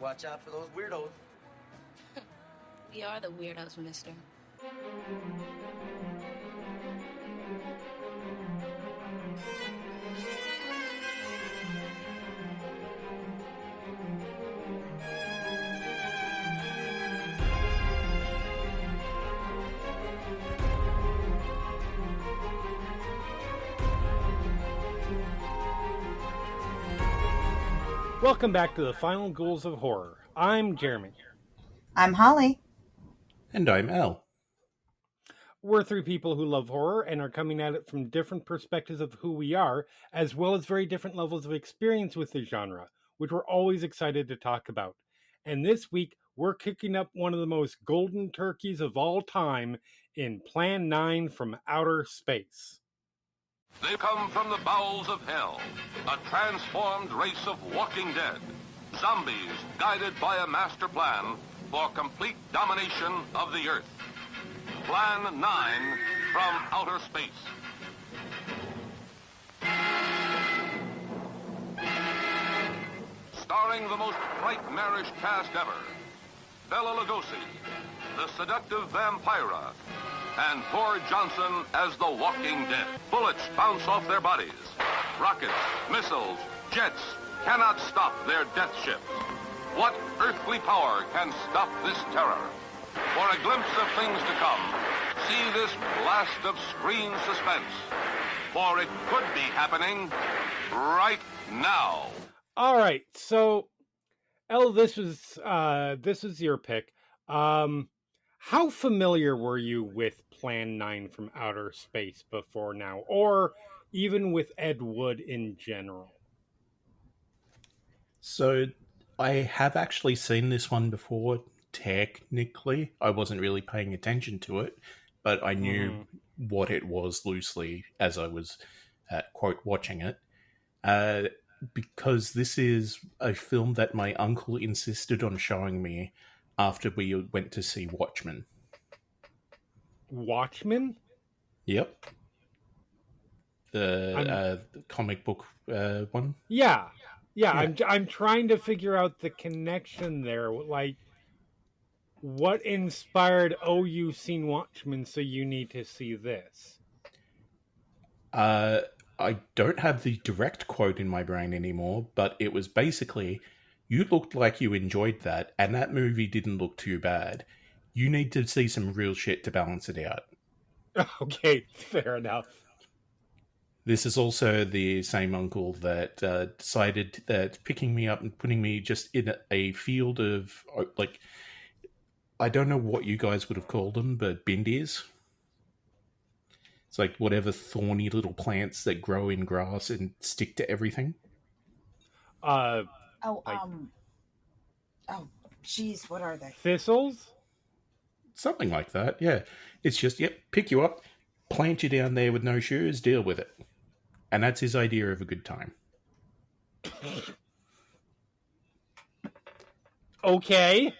Watch out for those weirdos. We are the weirdos, mister. Welcome back to the Final Ghouls of Horror. I'm Jeremy. I'm Holly. And I'm Al. We're three people who love horror and are coming at it from different perspectives of who we are, as well as very different levels of experience with the genre, which we're always excited to talk about. And this week, we're cooking up one of the most golden turkeys of all time in Plan 9 from Outer Space. They come from the bowels of hell, a transformed race of walking dead, zombies guided by a master plan for complete domination of the earth. Plan 9 from Outer Space. Starring the most nightmarish cast ever, Bela Lugosi, the seductive Vampira, and Thor Johnson as the Walking Dead. Bullets bounce off their bodies. Rockets, missiles, jets cannot stop their death ships. What earthly power can stop this terror? For a glimpse of things to come, see this blast of screen suspense. For it could be happening right now. All right, so Elle, this was your pick. How familiar were you with Plan 9 from Outer Space before now, or even with Ed Wood in general? So, I have actually seen this one before, technically. I wasn't really paying attention to it, but I knew what it was loosely as I was, quote, watching it. Because this is a film that my uncle insisted on showing me after we went to see Watchmen. Watchmen? Yep. The comic book one? Yeah. I'm trying to figure out the connection there. Like, what inspired, oh, you've seen Watchmen, so you need to see this? I don't have the direct quote in my brain anymore, but it was basically, you looked like you enjoyed that, and that movie didn't look too bad. You need to see some real shit to balance it out. Okay, fair enough. This is also the same uncle that decided that picking me up and putting me just in a field of, like, I don't know what you guys would have called them, but bindies. It's like whatever thorny little plants that grow in grass and stick to everything. Jeez, what are they? Thistles? Something like that, yeah. It's just, pick you up, plant you down there with no shoes, deal with it. And that's his idea of a good time. Okay.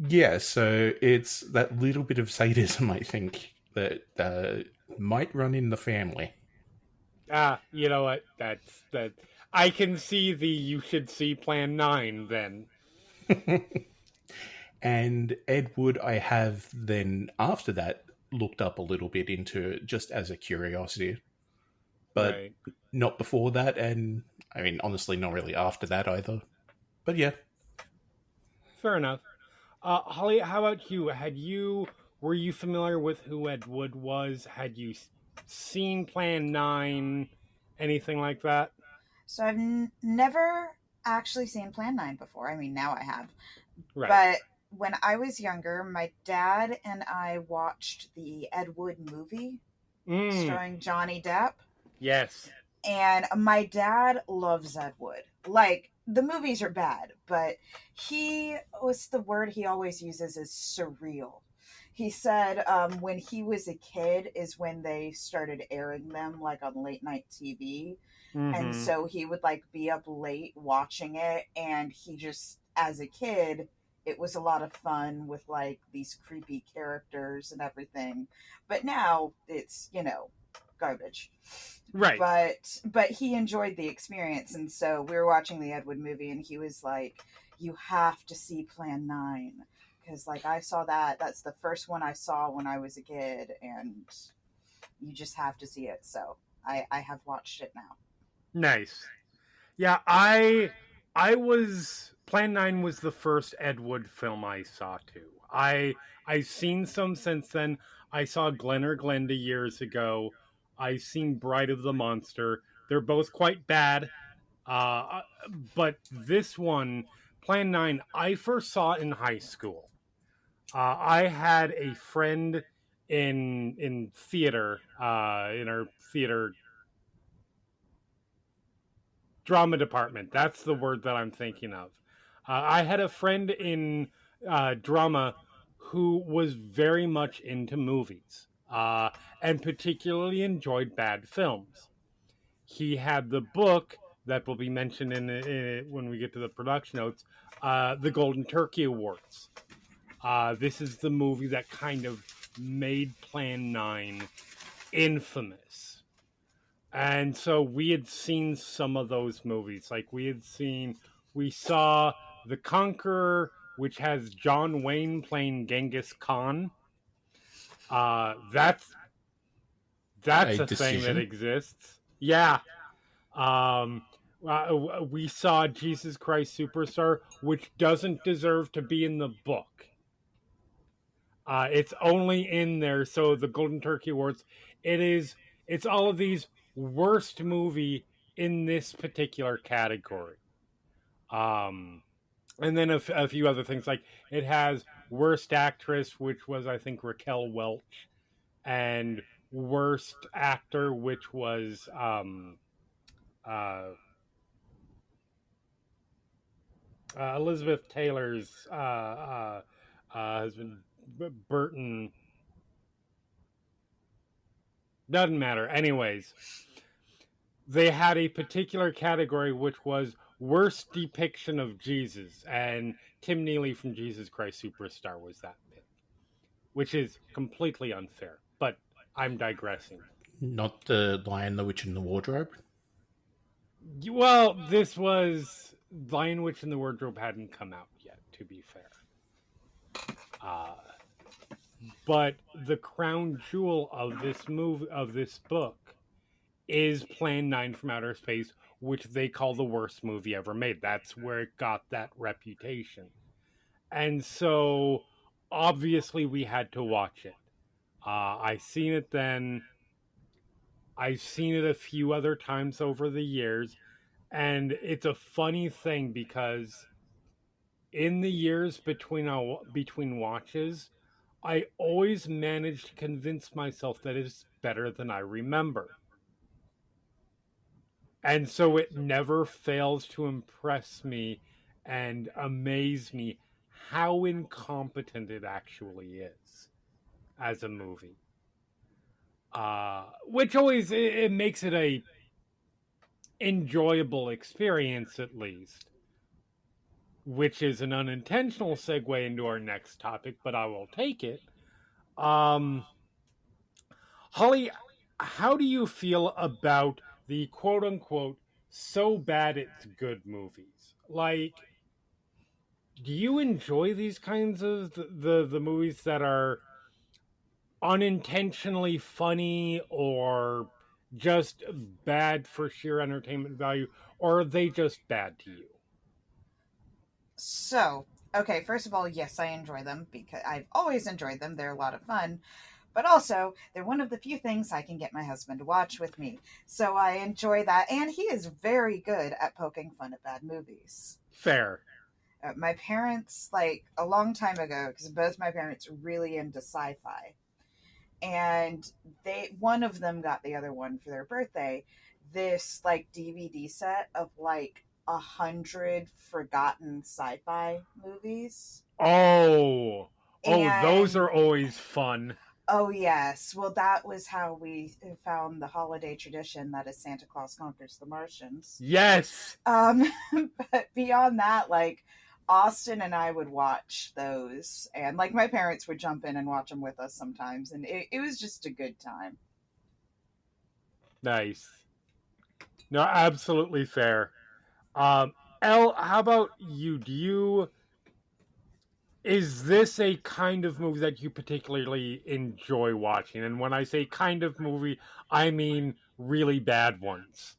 Yeah, so it's that little bit of sadism, I think, that might run in the family. You know what? That. I can see you should see Plan 9 then. And Ed Wood, I have then, after that, looked up a little bit into just as a curiosity. But not before that, and, I mean, honestly, not really after that either. But yeah. Fair enough. Holly, how about you? Were you familiar with who Ed Wood was? Had you seen Plan 9? Anything like that? So I've never actually seen Plan 9 before. I mean, now I have. Right. But when I was younger, my dad and I watched the Ed Wood movie starring Johnny Depp. Yes. And my dad loves Ed Wood. Like, the movies are bad, but what's the word he always uses is surreal. He said when he was a kid is when they started airing them, like, on late night TV. Mm-hmm. And so he would, like, be up late watching it, and he just, as a kid, it was a lot of fun with, like, these creepy characters and everything. But now it's, garbage. Right. But he enjoyed the experience, and so we were watching the Ed Wood movie, and he was like, you have to see Plan 9. Because, like, I saw that's the first one I saw when I was a kid, and you just have to see it. So I have watched it now. Nice. Yeah, Plan 9 was the first Ed Wood film I saw too. I've seen some since then. I saw Glen or Glenda years ago. I've seen Bride of the Monster. They're both quite bad. But this one, Plan 9, I first saw in high school. I had a friend in theater, in our theater drama department. That's the word that I'm thinking of. I had a friend in drama who was very much into movies, and particularly enjoyed bad films. He had the book that will be mentioned when we get to the production notes, the Golden Turkey Awards. This is the movie that kind of made Plan 9 infamous. And so we had seen some of those movies. Like we saw The Conqueror, which has John Wayne playing Genghis Khan. That's a thing that exists. Yeah. We saw Jesus Christ Superstar, which doesn't deserve to be in the book. It's only in there. So the Golden Turkey Awards, it's all of these worst movie in this particular category. And then a few other things, like it has worst actress, which was I think Raquel Welch, and worst actor, which was Elizabeth Taylor's husband, Burton. Doesn't matter. Anyways, they had a particular category which was worst depiction of Jesus, and Tim Neely from Jesus Christ Superstar was that pick, which is completely unfair. But I'm digressing. Not the Lion, the Witch, and the Wardrobe? Well, this was Lion, Witch, and the Wardrobe hadn't come out yet, to be fair. But the crown jewel of this book, is Plan 9 from Outer Space, which they call the worst movie ever made. That's where it got that reputation. And so, obviously, we had to watch it. I seen it then. I've seen it a few other times over the years. And it's a funny thing because in the years between watches, I always managed to convince myself that it's better than I remember. And so it never fails to impress me and amaze me how incompetent it actually is as a movie. Which always, it makes it a enjoyable experience, at least. Which is an unintentional segue into our next topic, but I will take it. Holly, how do you feel about the quote-unquote so bad it's good movies? Like, do you enjoy these kinds of the movies that are unintentionally funny or just bad for sheer entertainment value, or are they just bad to you? So, okay, first of all, yes, I enjoy them because I've always enjoyed them. They're a lot of fun. But also, they're one of the few things I can get my husband to watch with me. So I enjoy that. And he is very good at poking fun at bad movies. Fair. My parents, like, a long time ago, because both my parents are really into sci-fi. And one of them got the other one for their birthday, this, like, DVD set of, like, 100 forgotten sci-fi movies. Oh, those are always fun. Oh, yes. Well, that was how we found the holiday tradition that is Santa Claus Conquers the Martians. Yes! But beyond that, like, Austin and I would watch those. And, like, my parents would jump in and watch them with us sometimes. And it was just a good time. Nice. No, absolutely fair. Elle, how about you? Is this a kind of movie that you particularly enjoy watching? And when I say kind of movie, I mean really bad ones.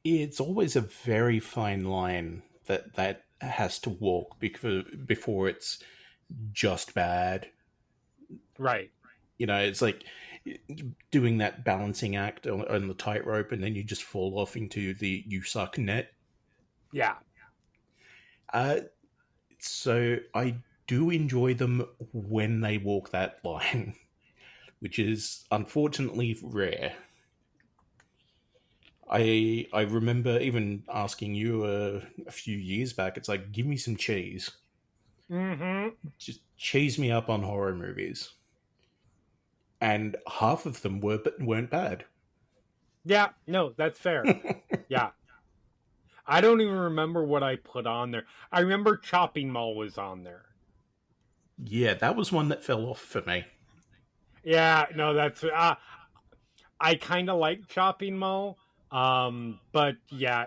It's always a very fine line that has to walk before it's just bad. Right. It's like doing that balancing act on the tightrope, and then you just fall off into the "you suck" net. Yeah. Uh, so I do enjoy them when they walk that line, which is unfortunately rare. I remember even asking you a few years back. It's like, give me some cheese. Mm-hmm. Just cheese me up on horror movies, and half of them weren't bad. Yeah, no, that's fair. Yeah. I don't even remember what I put on there. I remember Chopping Mall was on there. Yeah, that was one that fell off for me. Yeah, no, that's I kind of like Chopping Mall, but yeah,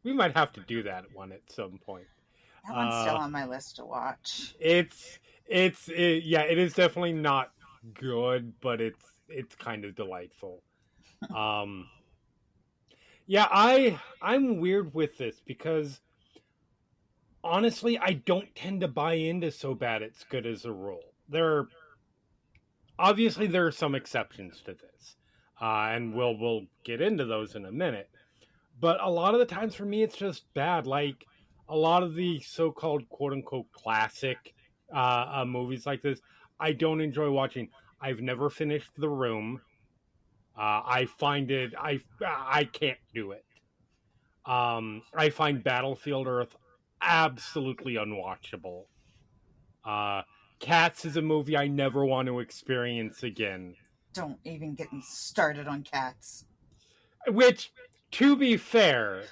we might have to do that one at some point. That one's still on my list to watch. Yeah, it is definitely not good, but it's kind of delightful. Um, yeah, I'm weird with this because honestly, I don't tend to buy into so bad it's good as a rule. Obviously there are some exceptions to this, and we'll get into those in a minute. But a lot of the times for me, it's just bad. Like a lot of the so-called "quote unquote" classic movies like this, I don't enjoy watching. I've never finished The Room. I find it I can't do it. I find Battlefield Earth absolutely unwatchable. Uh, Cats is a movie I never want to experience again. Don't even get me started on Cats. Which, to be fair,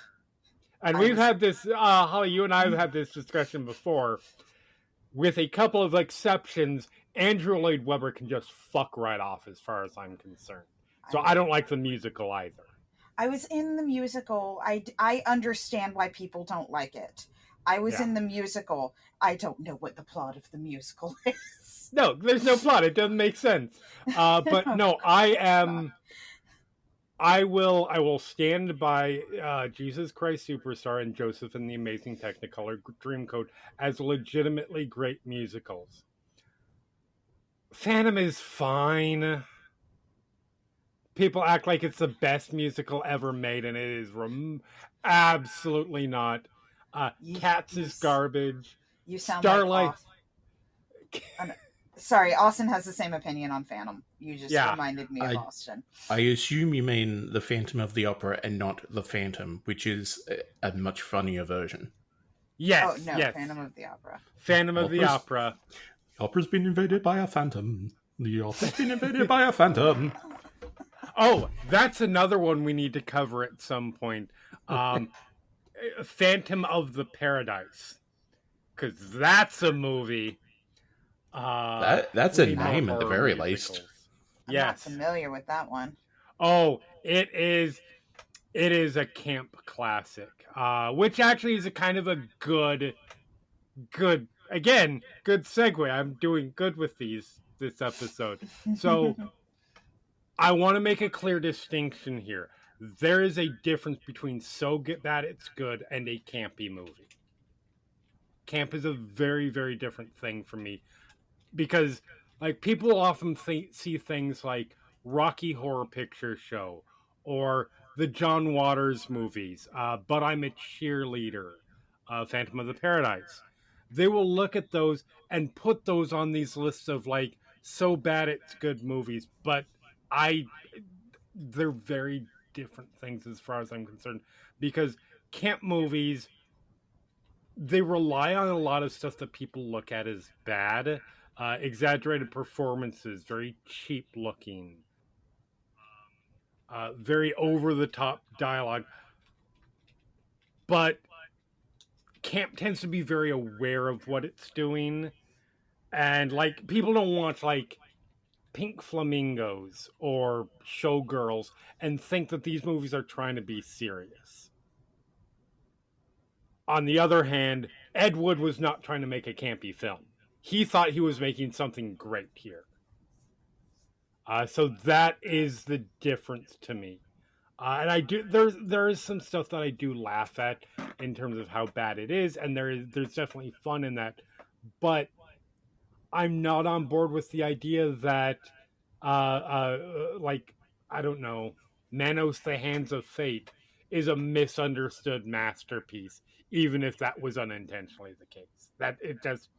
and we've had this, Holly, you and I have had this discussion before. With a couple of exceptions, Andrew Lloyd Webber can just fuck right off as far as I'm concerned. So I don't like the musical either. I was in the musical. I understand why people don't like it. I was in the musical. I don't know what the plot of the musical is. No, there's no plot. It doesn't make sense. But no, I will stand by Jesus Christ Superstar and Joseph and the Amazing Technicolor Dreamcoat as legitimately great musicals. Phantom is fine. People act like it's the best musical ever made, and it is absolutely not. Cats is garbage. You sound Starlight. Like sorry, Austin has the same opinion on Phantom. You just reminded me of Austin. I assume you mean the Phantom of the Opera and not the Phantom, which is a much funnier version. Yes. Oh, no, yes. Phantom of the Opera. Phantom of the Opera. The opera's been invaded by a phantom. The opera's been invaded by a phantom. Oh, that's another one we need to cover at some point. Phantom of the Paradise. Because that's a movie. That's a name at the very least. I'm not familiar with that one. Oh, it is a camp classic. Which actually is a kind of a good segue. I'm doing good with this episode. So I want to make a clear distinction here. There is a difference between so bad it's good and a campy movie. Camp is a very, very different thing for me. Because, like, people often see things like Rocky Horror Picture Show or the John Waters movies, But I'm a Cheerleader, Phantom of the Paradise. They will look at those and put those on these lists of, like, so bad it's good movies. But they're very different things as far as I'm concerned. Because camp movies, they rely on a lot of stuff that people look at as bad. Exaggerated performances, very cheap looking, very over the top dialogue. But camp tends to be very aware of what it's doing, and like people don't watch like Pink Flamingos or Showgirls and think that these movies are trying to be serious. On the other hand, Ed Wood was not trying to make a campy film. He thought he was making something great here. So that is the difference to me. And I do there is some stuff that I do laugh at in terms of how bad it is, and there's definitely fun in that. But I'm not on board with the idea that like, I don't know, Manos the Hands of Fate is a misunderstood masterpiece, even if that was unintentionally the case. That it just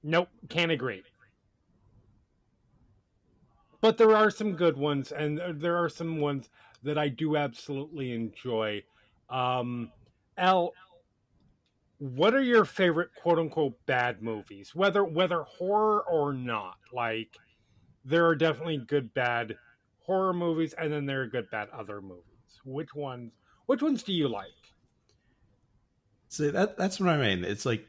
nope, can't agree. But there are some good ones, and there are some ones that I do absolutely enjoy. Elle, what are your favorite quote unquote bad movies? Whether horror or not. Like, there are definitely good bad horror movies, and then there are good bad other movies. Which ones do you like? So that's what I mean. It's like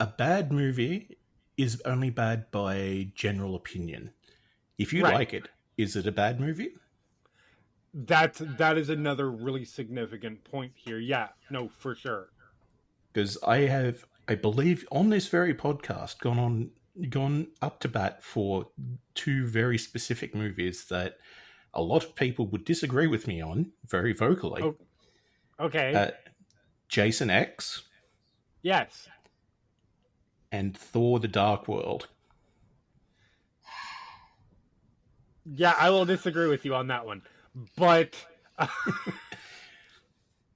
a bad movie is only bad by general opinion. If you like it, is it a bad movie? That is another really significant point here. Yeah, no, for sure. Because I believe, on this very podcast, gone up to bat for two very specific movies that a lot of people would disagree with me on very vocally. Oh, okay. Jason X. Yes. And Thor: The Dark World. Yeah, I will disagree with you on that one. But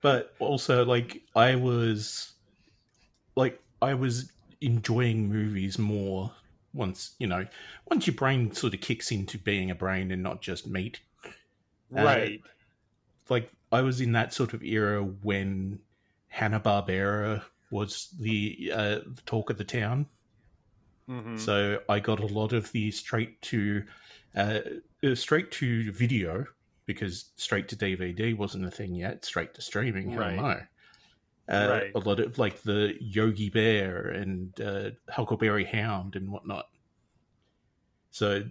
but also, like, I was enjoying movies more once your brain sort of kicks into being a brain and not just meat. Right. Like, I was in that sort of era when Hanna-Barbera was the talk of the town. Mm-hmm. So I got a lot of the straight to video, because straight to DVD wasn't a thing yet. Straight to streaming, hell no. A lot of, like, the Yogi Bear and Huckleberry Hound and whatnot. So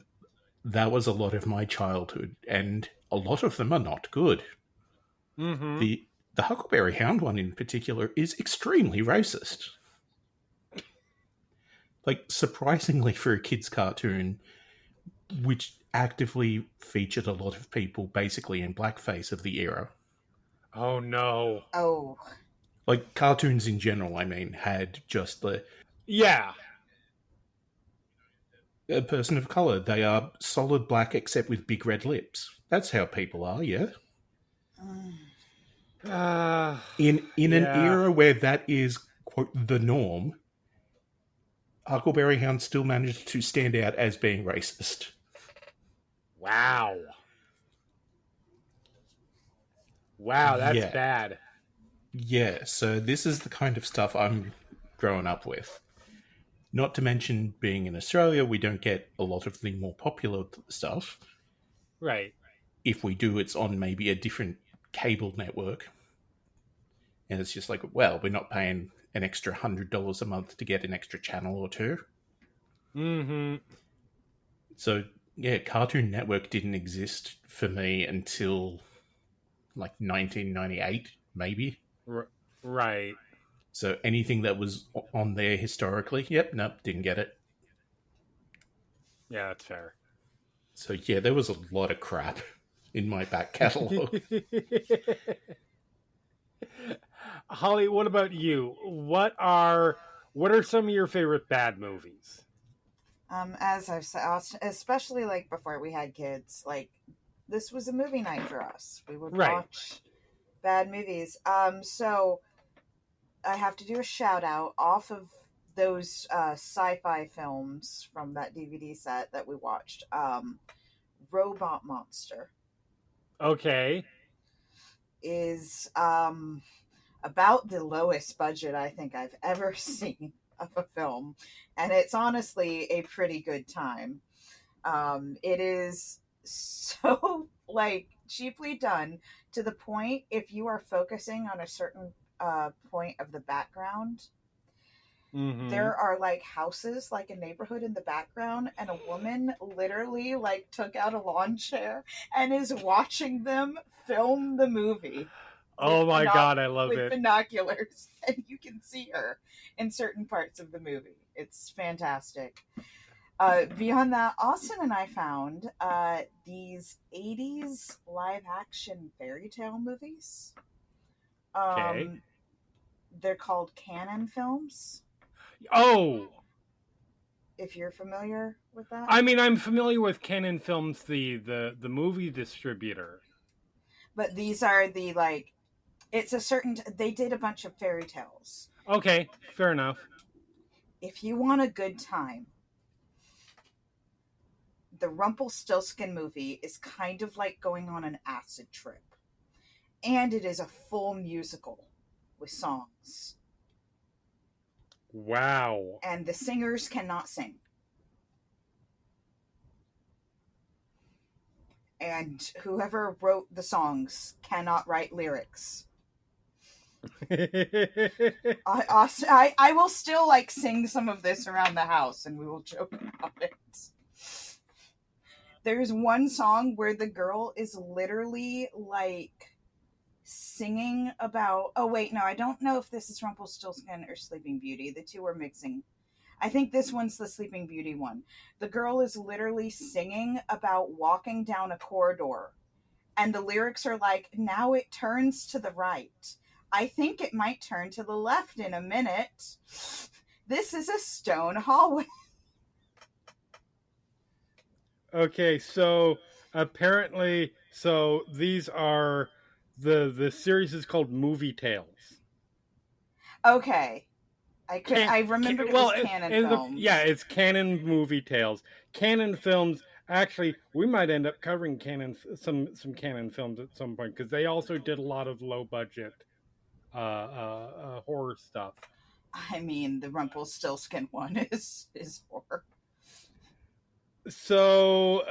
that was a lot of my childhood, and a lot of them are not good. Mm-hmm. The Huckleberry Hound one in particular is extremely racist. Like, surprisingly for a kid's cartoon, which actively featured a lot of people basically in blackface of the era. Oh, no. Oh. Like, cartoons in general, I mean, had just the... Yeah. A person of color. They are solid black except with big red lips. That's how people are, yeah? In an era where that is, quote, the norm, Huckleberry Hound still managed to stand out as being racist. Wow. Wow, that's bad. Yeah, so this is the kind of stuff I'm growing up with. Not to mention, being in Australia, we don't get a lot of the more popular stuff. Right. If we do, it's on maybe a different cable network. And it's just like, well, we're not paying an extra $100 a month to get an extra channel or two. Mm-hmm. So, yeah, Cartoon Network didn't exist for me until, like, 1998, maybe. Right. So anything that was on there historically, nope, didn't get it. Yeah, that's fair. So, yeah, there was a lot of crap in my back catalogue. Holly, what about you? What are some of your favorite bad movies? As I've said, especially like before we had kids, like, this was a movie night for us. We would watch bad movies. So I have to do a shout out off of those sci-fi films from that DVD set that we watched. Robot Monster. Okay. Is about the lowest budget I think I've ever seen of a film, and it's honestly a pretty good time. It is so, like, cheaply done, to the point, if you are focusing on a certain point of the background, Mm-hmm. There are like houses, like a neighborhood in the background, and a woman literally like took out a lawn chair and is watching them film the movie. Oh my God, I love with it. binoculars, and you can see her in certain parts of the movie. It's fantastic. Beyond that, Austin and I found these 80s live action fairy tale movies. Okay. They're called canon films, Oh, if you're familiar with that. I mean, I'm familiar with Canon Films, the movie distributor. But these are the, like, it's a certain, they did a bunch of fairy tales. Okay, fair enough. If you want a good time, the Rumpelstiltskin movie is kind of like going on an acid trip. And it is a full musical with songs. Wow. And the singers cannot sing. And whoever wrote the songs cannot write lyrics. I will still like sing some of this around the house and we will joke about it. There's one song where the girl is literally like singing about, oh wait, no, I don't know if this is Rumpelstiltskin or Sleeping Beauty. The two are mixing. I think this one's the Sleeping Beauty one. The girl is literally singing about walking down a corridor. And the lyrics are like, now it turns to the right. I think it might turn to the left in a minute. This is a stone hallway. Okay, so apparently, so these are the series is called Movie Tales. Okay. I remembered it was Canon Films. Yeah, it's Canon Movie Tales. Canon Films. Actually, we might end up covering some Canon Films at some point because they also did a lot of low budget horror stuff. I mean, the Rumpelstiltskin one is horror. So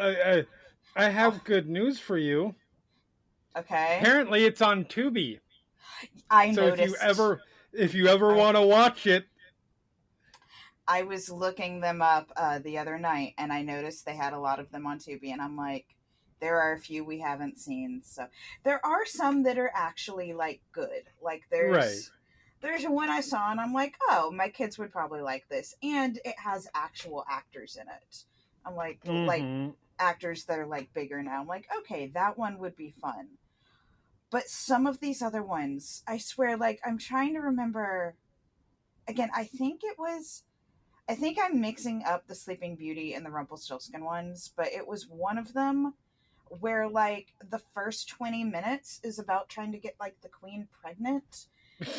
I have good news for you. Okay. Apparently, it's on Tubi. I noticed. If you ever want to watch it, I was looking them up the other night, and I noticed they had a lot of them on Tubi, and I'm like, there are a few we haven't seen. So there are some that are actually like good. Like there's one I saw, and I'm like, oh, my kids would probably like this, and it has actual actors in it. I'm like, like actors that are like bigger now. I'm like, okay, that one would be fun. But some of these other ones, I swear, like I'm trying to remember. Again, I think I'm mixing up the Sleeping Beauty and the Rumpelstiltskin ones, but it was one of them where like the first 20 minutes is about trying to get like the queen pregnant.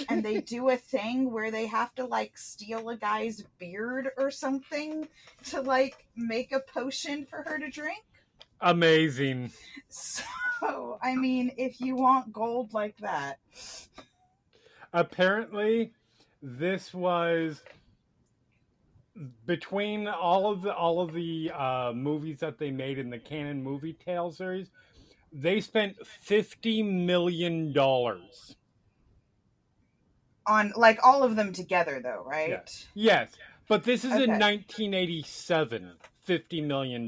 And they do a thing where they have to like steal a guy's beard or something to like make a potion for her to drink. Amazing. So, I mean, if you want gold like that. Apparently, this was between all of the movies that they made in the Canon Movie Tale series, they spent $50 million on like all of them together, though, right? Yes, but this is in 1987. $50 million.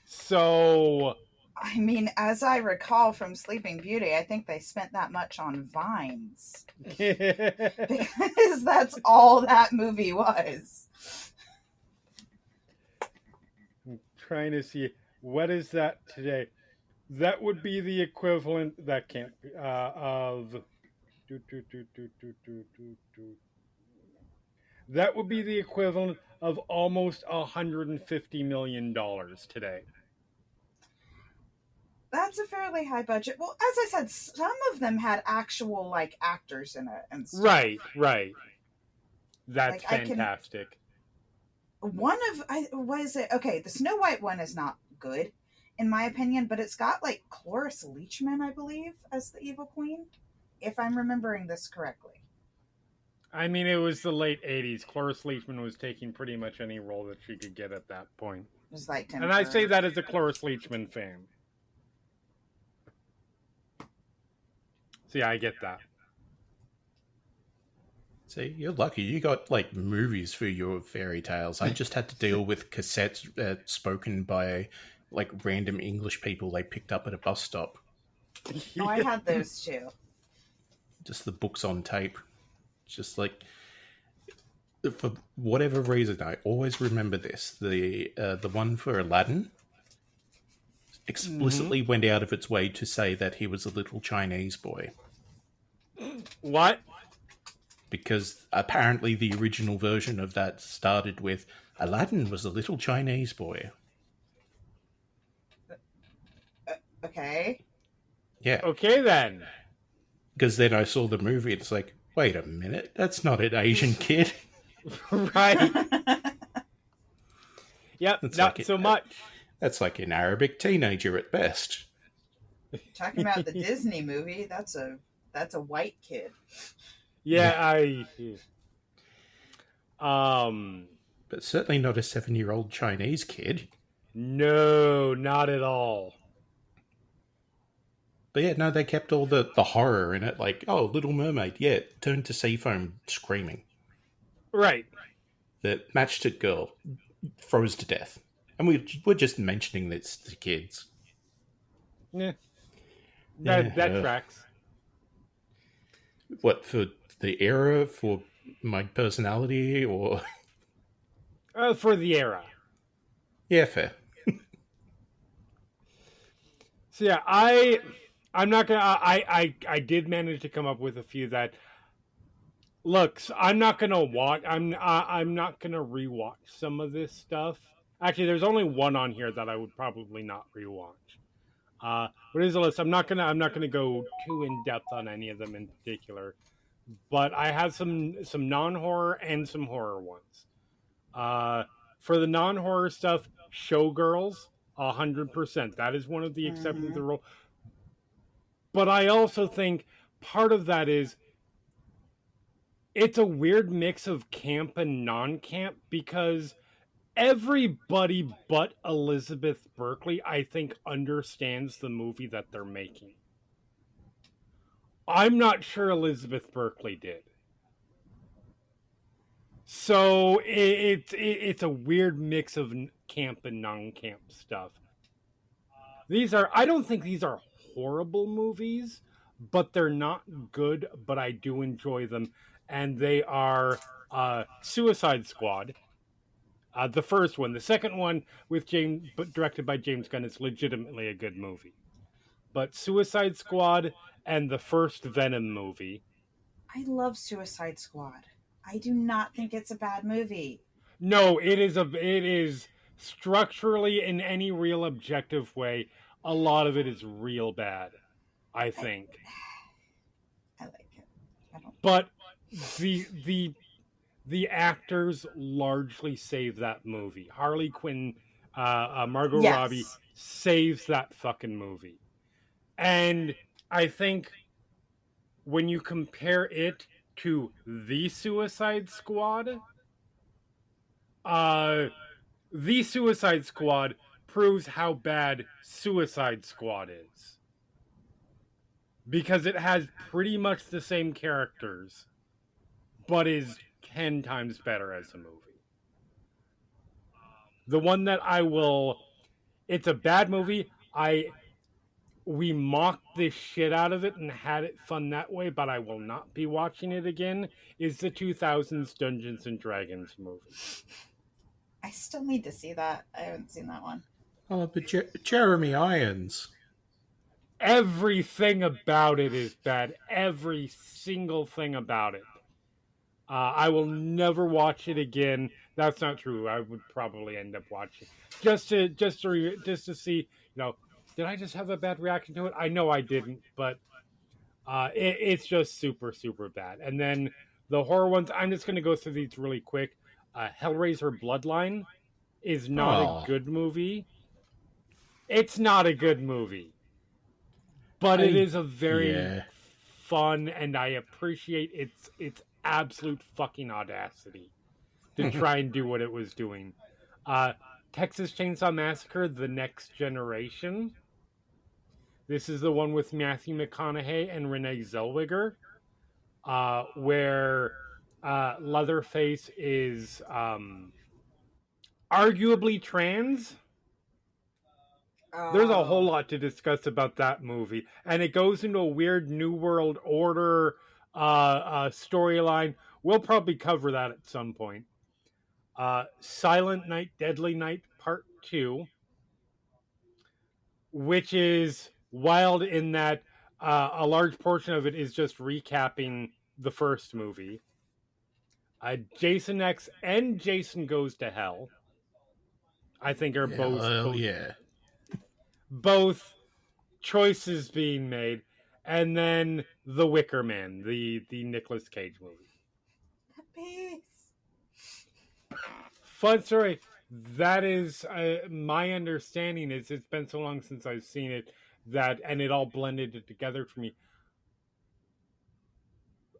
So, I mean, as I recall from Sleeping Beauty, I think they spent that much on vines. Because that's all that movie was. I'm trying to see, what is that today? That would be the equivalent, that can't be, of... That would be the equivalent of almost $150 million today. That's a fairly high budget. Well, as I said, some of them had actual like actors in it and stuff. Right. That's like, fantastic. Okay, the Snow White one is not good, in my opinion, but it's got like Cloris Leachman, I believe, as the evil queen, if I'm remembering this correctly. I mean, it was the late 80s. Cloris Leachman was taking pretty much any role that she could get at that point. It was like and I say that as a Cloris Leachman fan. So yeah, I get that. See, you're lucky. You got like movies for your fairy tales. I just had to deal with cassettes spoken by like random English people they picked up at a bus stop. Oh, I had those too. Just the books on tape. Just like, for whatever reason, I always remember this. The one for Aladdin explicitly went out of its way to say that he was a little Chinese boy. What? Because apparently the original version of that started with Aladdin was a little Chinese boy. Okay. Yeah. Okay, then. Because then I saw the movie and it's like, wait a minute, that's not an Asian kid. Right. Yep, That's not like so much. That's like an Arabic teenager at best. Talking about the Disney movie, that's a white kid. Yeah, But certainly not a 7-year-old Chinese kid. no, not at all. But yeah, no, they kept all the horror in it. Like, oh, Little Mermaid, yeah, turned to sea foam screaming. Right. The matchstick girl froze to death. And we're just mentioning this to kids. Yeah. Yeah, That tracks. What, for the era, for my personality, or... For the era. Yeah, fair. So yeah, I'm not gonna. I did manage to come up with a few that. Look, I'm not gonna watch. I'm not gonna rewatch some of this stuff. Actually, there's only one on here that I would probably not rewatch. But here's a list. I'm not gonna go too in depth on any of them in particular. But I have some non-horror and some horror ones. For the non-horror stuff, Showgirls, 100%. That is one of the exceptions to the rule. But I also think part of that is it's a weird mix of camp and non-camp because everybody but Elizabeth Berkley, I think, understands the movie that they're making. I'm not sure Elizabeth Berkley did. So it's a weird mix of camp and non-camp stuff. I don't think these are horrible movies, but they're not good, but I do enjoy them. And they are Suicide Squad, the first one. The second one, directed by James Gunn, is legitimately a good movie. But Suicide Squad and the first Venom movie. I love Suicide Squad. I do not think it's a bad movie. No, it is structurally, in any real objective way, a lot of it is real bad, I think. I like it. But the actors largely save that movie. Harley Quinn, Margot Robbie saves that fucking movie. And I think when you compare it to The Suicide Squad, The Suicide Squad proves how bad Suicide Squad is. Because it has pretty much the same characters, but is 10 times better as a movie. The one that it's a bad movie. We mocked the shit out of it and had it fun that way, but I will not be watching it again, is the 2000s Dungeons and Dragons movie. I still need to see that. I haven't seen that one. Oh, but Jeremy Irons. Everything about it is bad. Every single thing about it. I will never watch it again. That's not true. I would probably end up watching just to see, did I just have a bad reaction to it? I know I didn't, but it's just super, super bad. And then the horror ones, I'm just going to go through these really quick. Hellraiser Bloodline is not a good movie. It's not a good movie. But it is a very fun, and I appreciate its absolute fucking audacity to try and do what it was doing. Texas Chainsaw Massacre: The Next Generation. This is the one with Matthew McConaughey and Renee Zellweger, where Leatherface is arguably trans. There's a whole lot to discuss about that movie, and it goes into a weird New World Order storyline. We'll probably cover that at some point. Silent Night, Deadly Night Part 2, which is wild in that a large portion of it is just recapping the first movie. Jason X and Jason Goes to Hell, I think, are both choices being made. And then The Wicker Man, the Nicolas Cage movie. Peace. Fun story. That is my understanding. Is it's been so long since I've seen it and it all blended it together for me.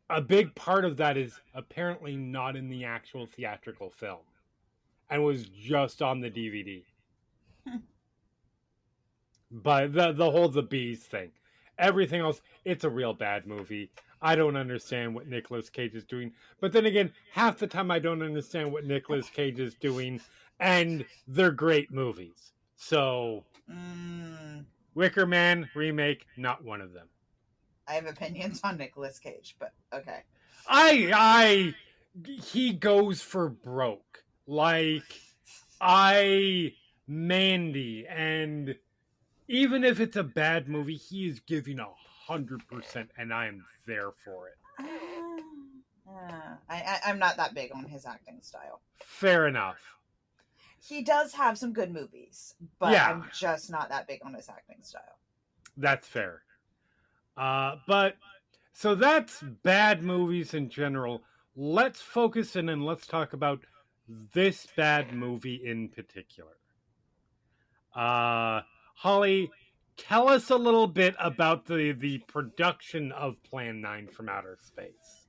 A big part of that is apparently not in the actual theatrical film, and was just on the DVD. But the whole the bees thing, everything else, it's a real bad movie. I don't understand what Nicolas Cage is doing. But then again, half the time I don't understand what Nicolas Cage is doing, and they're great movies. So, Wicker Man remake, not one of them. I have opinions on Nicolas Cage, but okay. He goes for broke. Like, Mandy, and even if it's a bad movie, he is giving 100%, and I am there for it. I'm not that big on his acting style. Fair enough. He does have some good movies, but yeah. I'm just not that big on his acting style. That's fair. But so that's bad movies in general. Let's focus in and let's talk about this bad movie in particular. Holly, tell us a little bit about the production of Plan 9 from Outer Space.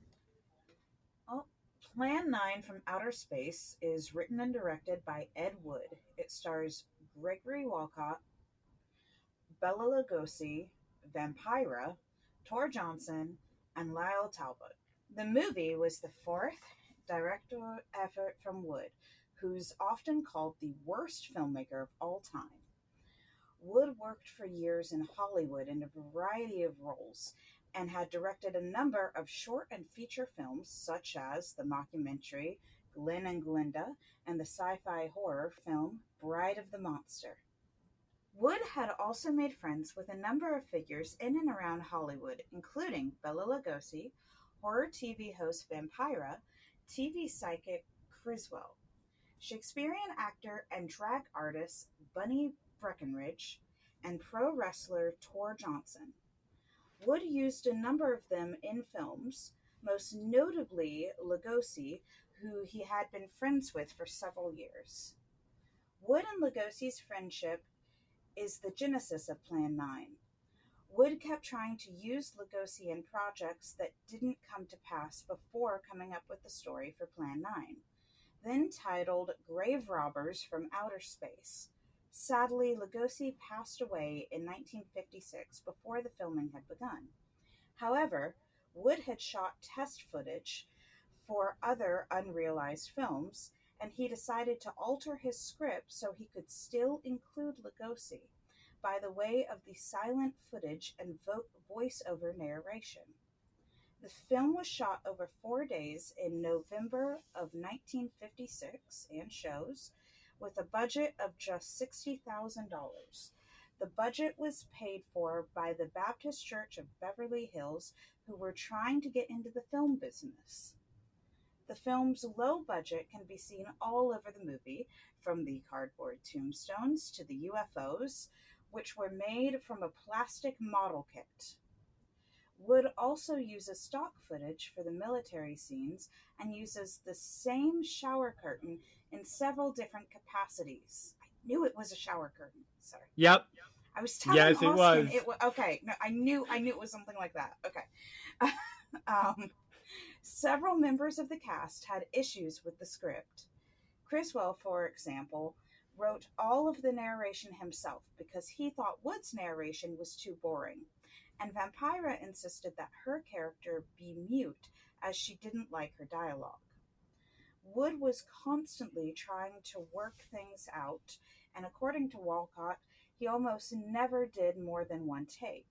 Well, Plan 9 from Outer Space is written and directed by Ed Wood. It stars Gregory Walcott, Bela Lugosi, Vampira, Tor Johnson, and Lyle Talbot. The movie was the fourth directorial effort from Wood, who's often called the worst filmmaker of all time. Wood worked for years in Hollywood in a variety of roles and had directed a number of short and feature films such as the mockumentary Glenn and Glinda and the sci-fi horror film Bride of the Monster. Wood had also made friends with a number of figures in and around Hollywood, including Bela Lugosi, horror TV host Vampira, TV psychic Criswell, Shakespearean actor and drag artist Bunny Breckenridge, and pro wrestler Tor Johnson. Wood used a number of them in films, most notably Lugosi, who he had been friends with for several years. Wood and Lugosi's friendship is the genesis of Plan 9. Wood kept trying to use Lugosi in projects that didn't come to pass before coming up with the story for Plan 9, then titled Grave Robbers from Outer Space. Sadly, Lugosi passed away in 1956 before the filming had begun. However, Wood had shot test footage for other unrealized films, and he decided to alter his script so he could still include Lugosi by the way of the silent footage and voice-over narration. The film was shot over 4 days in November of 1956 and shows, with a budget of just $60,000. The budget was paid for by the Baptist Church of Beverly Hills, who were trying to get into the film business. The film's low budget can be seen all over the movie, from the cardboard tombstones to the UFOs, which were made from a plastic model kit. Wood also uses stock footage for the military scenes and uses the same shower curtain in several different capacities. I knew it was a shower curtain. Sorry. Yep. I was telling Austin it was. Okay. No, I knew it was something like that. Okay. Several members of the cast had issues with the script. Criswell, for example, wrote all of the narration himself because he thought Wood's narration was too boring, and Vampira insisted that her character be mute as she didn't like her dialogue. Wood was constantly trying to work things out, and according to Walcott, he almost never did more than one take.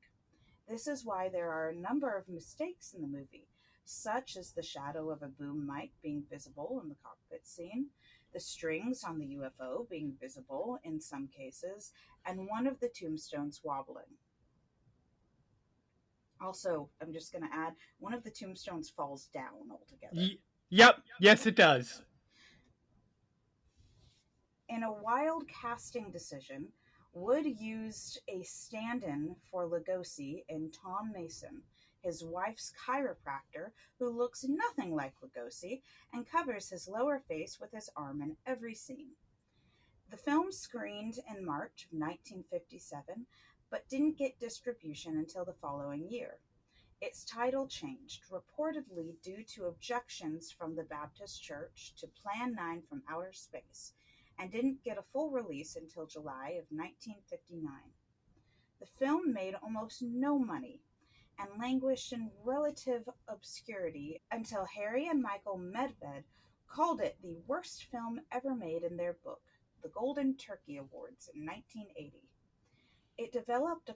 This is why there are a number of mistakes in the movie, such as the shadow of a boom mic being visible in the cockpit scene, the strings on the UFO being visible in some cases, and one of the tombstones wobbling. Also, I'm just going to add, one of the tombstones falls down altogether. Yep, yes it does. In a wild casting decision, Wood used a stand-in for Lugosi in Tom Mason, his wife's chiropractor, who looks nothing like Lugosi and covers his lower face with his arm in every scene. The film screened in March of 1957, but didn't get distribution until the following year. Its title changed, reportedly due to objections from the Baptist Church to Plan 9 from Outer Space, and didn't get a full release until July of 1959. The film made almost no money and languished in relative obscurity until Harry and Michael Medved called it the worst film ever made in their book, The Golden Turkey Awards, in 1980. It developed a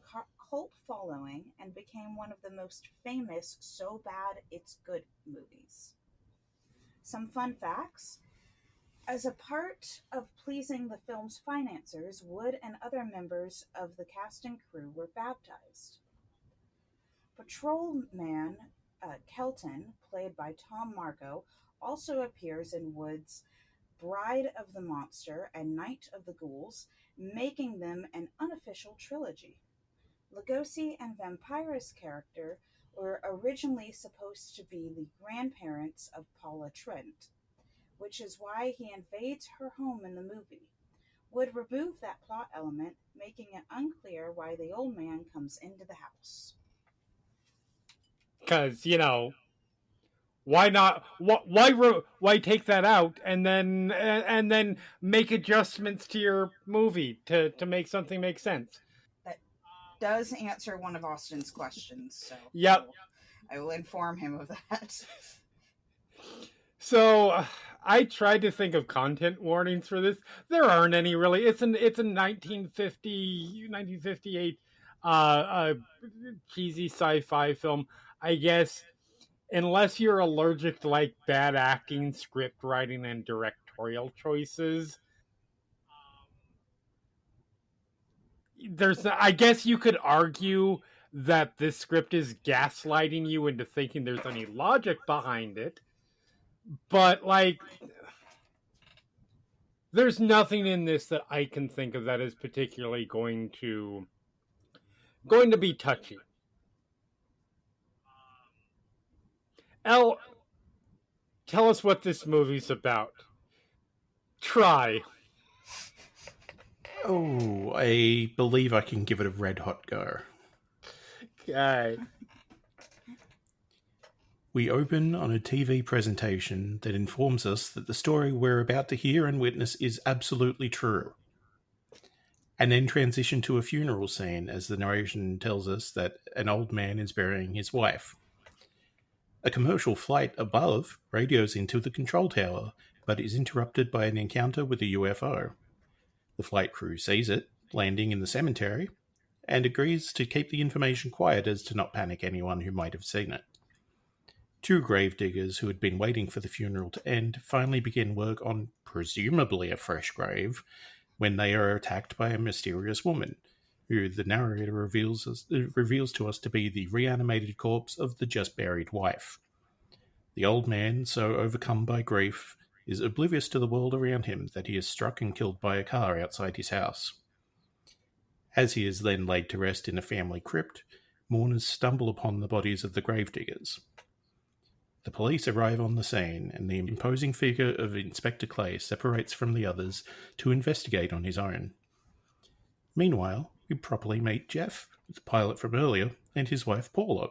cult following and became one of the most famous So Bad It's Good movies. Some fun facts. As a part of pleasing the film's financiers, Wood and other members of the cast and crew were baptized. Patrolman Kelton, played by Tom Margot, also appears in Wood's Bride of the Monster and Night of the Ghouls, making them an unofficial trilogy. Lugosi and Vampira's character were originally supposed to be the grandparents of Paula Trent, which is why he invades her home in the movie. Would remove that plot element, making it unclear why the old man comes into the house. Because, why not? Why take that out and then make adjustments to your movie to make something make sense? That does answer one of Austin's questions, so yep. I will inform him of that. So I tried to think of content warnings for this. There aren't any really. It's a 1958 cheesy sci-fi film. I guess unless you're allergic to like bad acting, script writing, and directorial choices, I guess you could argue that this script is gaslighting you into thinking there's any logic behind it. But, there's nothing in this that I can think of that is particularly going to be touchy. Elle, tell us what this movie's about. Try. Oh, I believe I can give it a red hot go. Okay. We open on a TV presentation that informs us that the story we're about to hear and witness is absolutely true. And then transition to a funeral scene as the narration tells us that an old man is burying his wife. A commercial flight above radios into the control tower, but is interrupted by an encounter with a UFO. The flight crew sees it, landing in the cemetery, and agrees to keep the information quiet as to not panic anyone who might have seen it. Two gravediggers who had been waiting for the funeral to end finally begin work on presumably a fresh grave when they are attacked by a mysterious woman, who the narrator reveals to us to be the reanimated corpse of the just buried wife. The old man, so overcome by grief, is oblivious to the world around him that he is struck and killed by a car outside his house. As he is then laid to rest in a family crypt, mourners stumble upon the bodies of the gravediggers. The police arrive on the scene, and the imposing figure of Inspector Clay separates from the others to investigate on his own. Meanwhile, we properly meet Jeff, the pilot from earlier, and his wife Paula.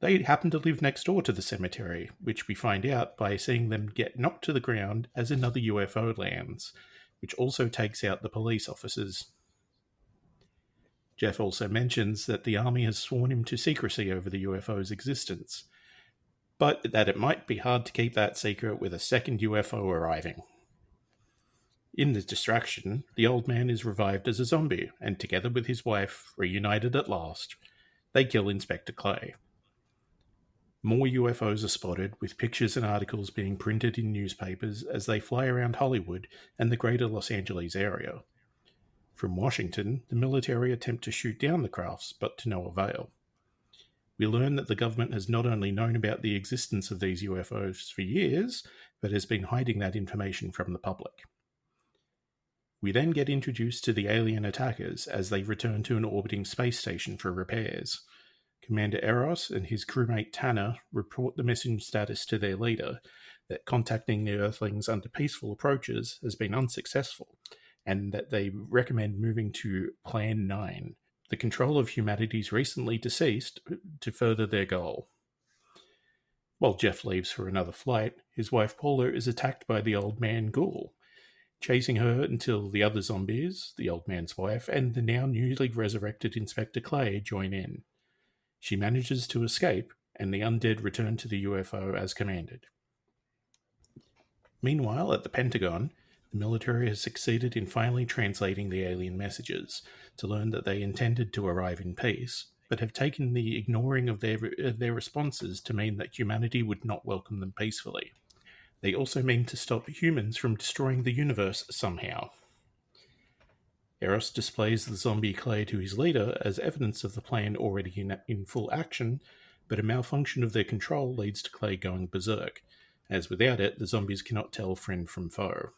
They happen to live next door to the cemetery, which we find out by seeing them get knocked to the ground as another UFO lands, which also takes out the police officers. Jeff also mentions that the army has sworn him to secrecy over the UFO's existence. but that it might be hard to keep that secret with a second UFO arriving. In the distraction, the old man is revived as a zombie, and together with his wife, reunited at last, they kill Inspector Clay. More UFOs are spotted, with pictures and articles being printed in newspapers as they fly around Hollywood and the greater Los Angeles area. From Washington, the military attempt to shoot down the crafts, but to no avail. We learn that the government has not only known about the existence of these UFOs for years, but has been hiding that information from the public. We then get introduced to the alien attackers as they return to an orbiting space station for repairs. Commander Eros and his crewmate Tanner report the mission status to their leader, that contacting the Earthlings under peaceful approaches has been unsuccessful, and that they recommend moving to Plan 9, the control of humanity's recently deceased, to further their goal. While Jeff leaves for another flight, his wife Paula is attacked by the old man Ghoul, chasing her until the other zombies, the old man's wife, and the now newly resurrected Inspector Clay join in. She manages to escape, and the undead return to the UFO as commanded. Meanwhile, at the Pentagon, the military has succeeded in finally translating the alien messages to learn that they intended to arrive in peace, but have taken the ignoring of their responses to mean that humanity would not welcome them peacefully. They also mean to stop humans from destroying the universe somehow. Eros displays the zombie Clay to his leader as evidence of the plan already in full action, but a malfunction of their control leads to Clay going berserk, as without it, the zombies cannot tell friend from foe.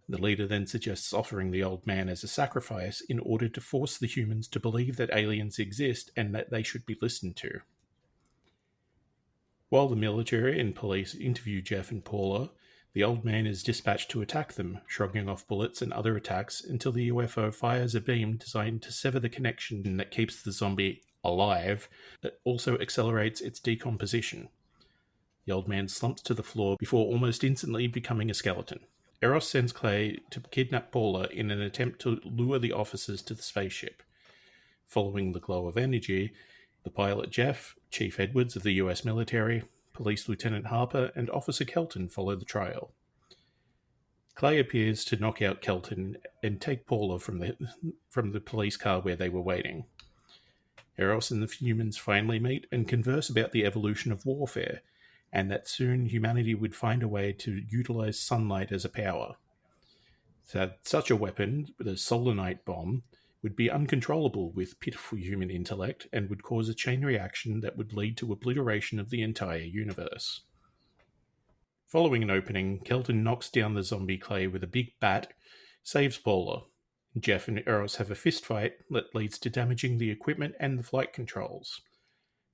The leader then suggests offering the old man as a sacrifice in order to force the humans to believe that aliens exist and that they should be listened to. While the military and police interview Jeff and Paula, the old man is dispatched to attack them, shrugging off bullets and other attacks until the UFO fires a beam designed to sever the connection that keeps the zombie alive, that also accelerates its decomposition. The old man slumps to the floor before almost instantly becoming a skeleton. Eros sends Clay to kidnap Paula in an attempt to lure the officers to the spaceship. Following the glow of energy, the pilot Jeff, Chief Edwards of the US military, Police Lieutenant Harper, and Officer Kelton follow the trail. Clay appears to knock out Kelton and take Paula from the police car where they were waiting. Eros and the humans finally meet and converse about the evolution of warfare, and that soon humanity would find a way to utilize sunlight as a power. That such a weapon, the solar night bomb, would be uncontrollable with pitiful human intellect and would cause a chain reaction that would lead to obliteration of the entire universe. Following an opening, Kelton knocks down the zombie Clay with a big bat, saves Paula. Jeff and Eros have a fistfight that leads to damaging the equipment and the flight controls.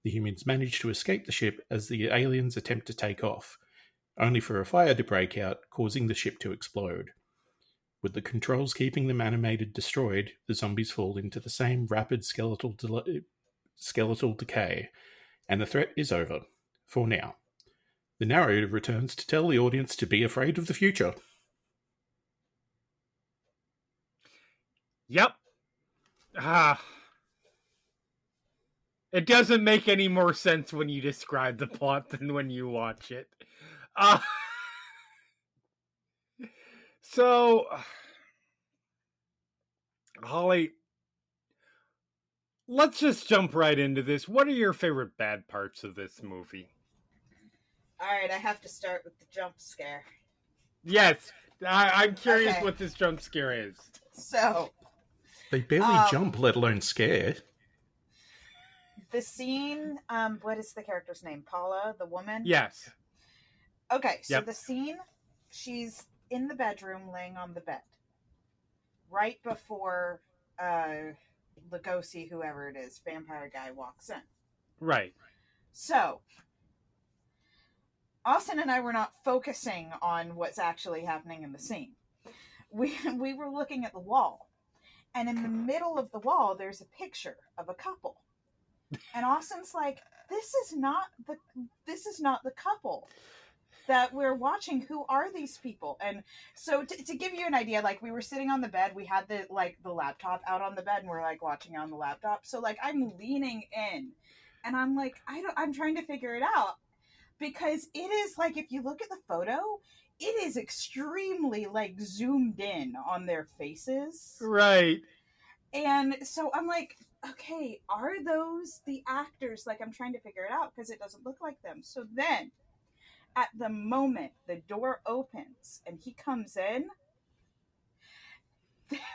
The humans manage to escape the ship as the aliens attempt to take off, only for a fire to break out, causing the ship to explode. With the controls keeping them animated destroyed, the zombies fall into the same rapid skeletal decay, and the threat is over, for now. The narrator returns to tell the audience to be afraid of the future. Yep. It doesn't make any more sense when you describe the plot than when you watch it. So, Holly, let's just jump right into this. What are your favorite bad parts of this movie? All right, I have to start with the jump scare. Yes, I'm curious what this jump scare is. So, they barely jump, let alone scare. The scene, what is the character's name? Paula, the woman? Yes. Okay, so the scene, she's in the bedroom laying on the bed. Right before Lugosi, whoever it is, vampire guy, walks in. Right. So, Austin and I were not focusing on what's actually happening in the scene. We were looking at the wall. And in the middle of the wall, there's a picture of a couple. And Austin's like, this is not the couple that we're watching. Who are these people? And so to give you an idea, like, we were sitting on the bed, we had the laptop out on the bed, and we're like watching on the laptop. So like I'm leaning in and I'm like, I'm trying to figure it out. because it is like, if you look at the photo, it is extremely like zoomed in on their faces. Right. And so I'm like, okay, are those the actors? Like, I'm trying to figure it out because it doesn't look like them. So then, at the moment the door opens and he comes in,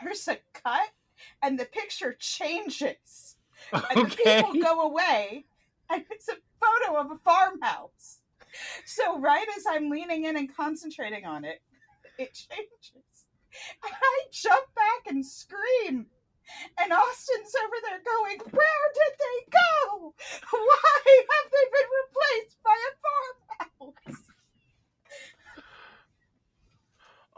there's a cut and the picture changes. And the people go away and it's a photo of a farmhouse. So right as I'm leaning in and concentrating on it, it changes. And I jump back and scream. And Austin's over there going, where did they go? Why have they been replaced by a farmhouse?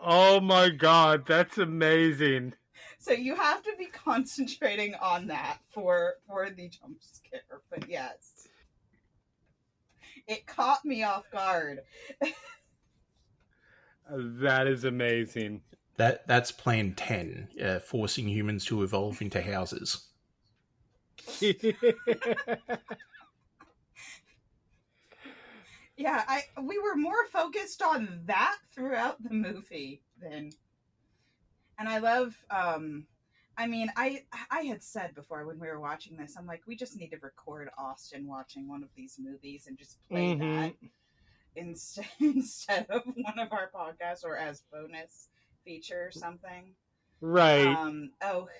Oh my god, that's amazing. So you have to be concentrating on that for the jump scare. But yes, it caught me off guard. That is amazing. That's Plan 10, forcing humans to evolve into houses. Yeah, we were more focused on that throughout the movie than, and I love. I mean, I had said before when we were watching this, I'm like, we just need to record Austin watching one of these movies and just play that instead of one of our podcasts or as bonus feature or something. Right.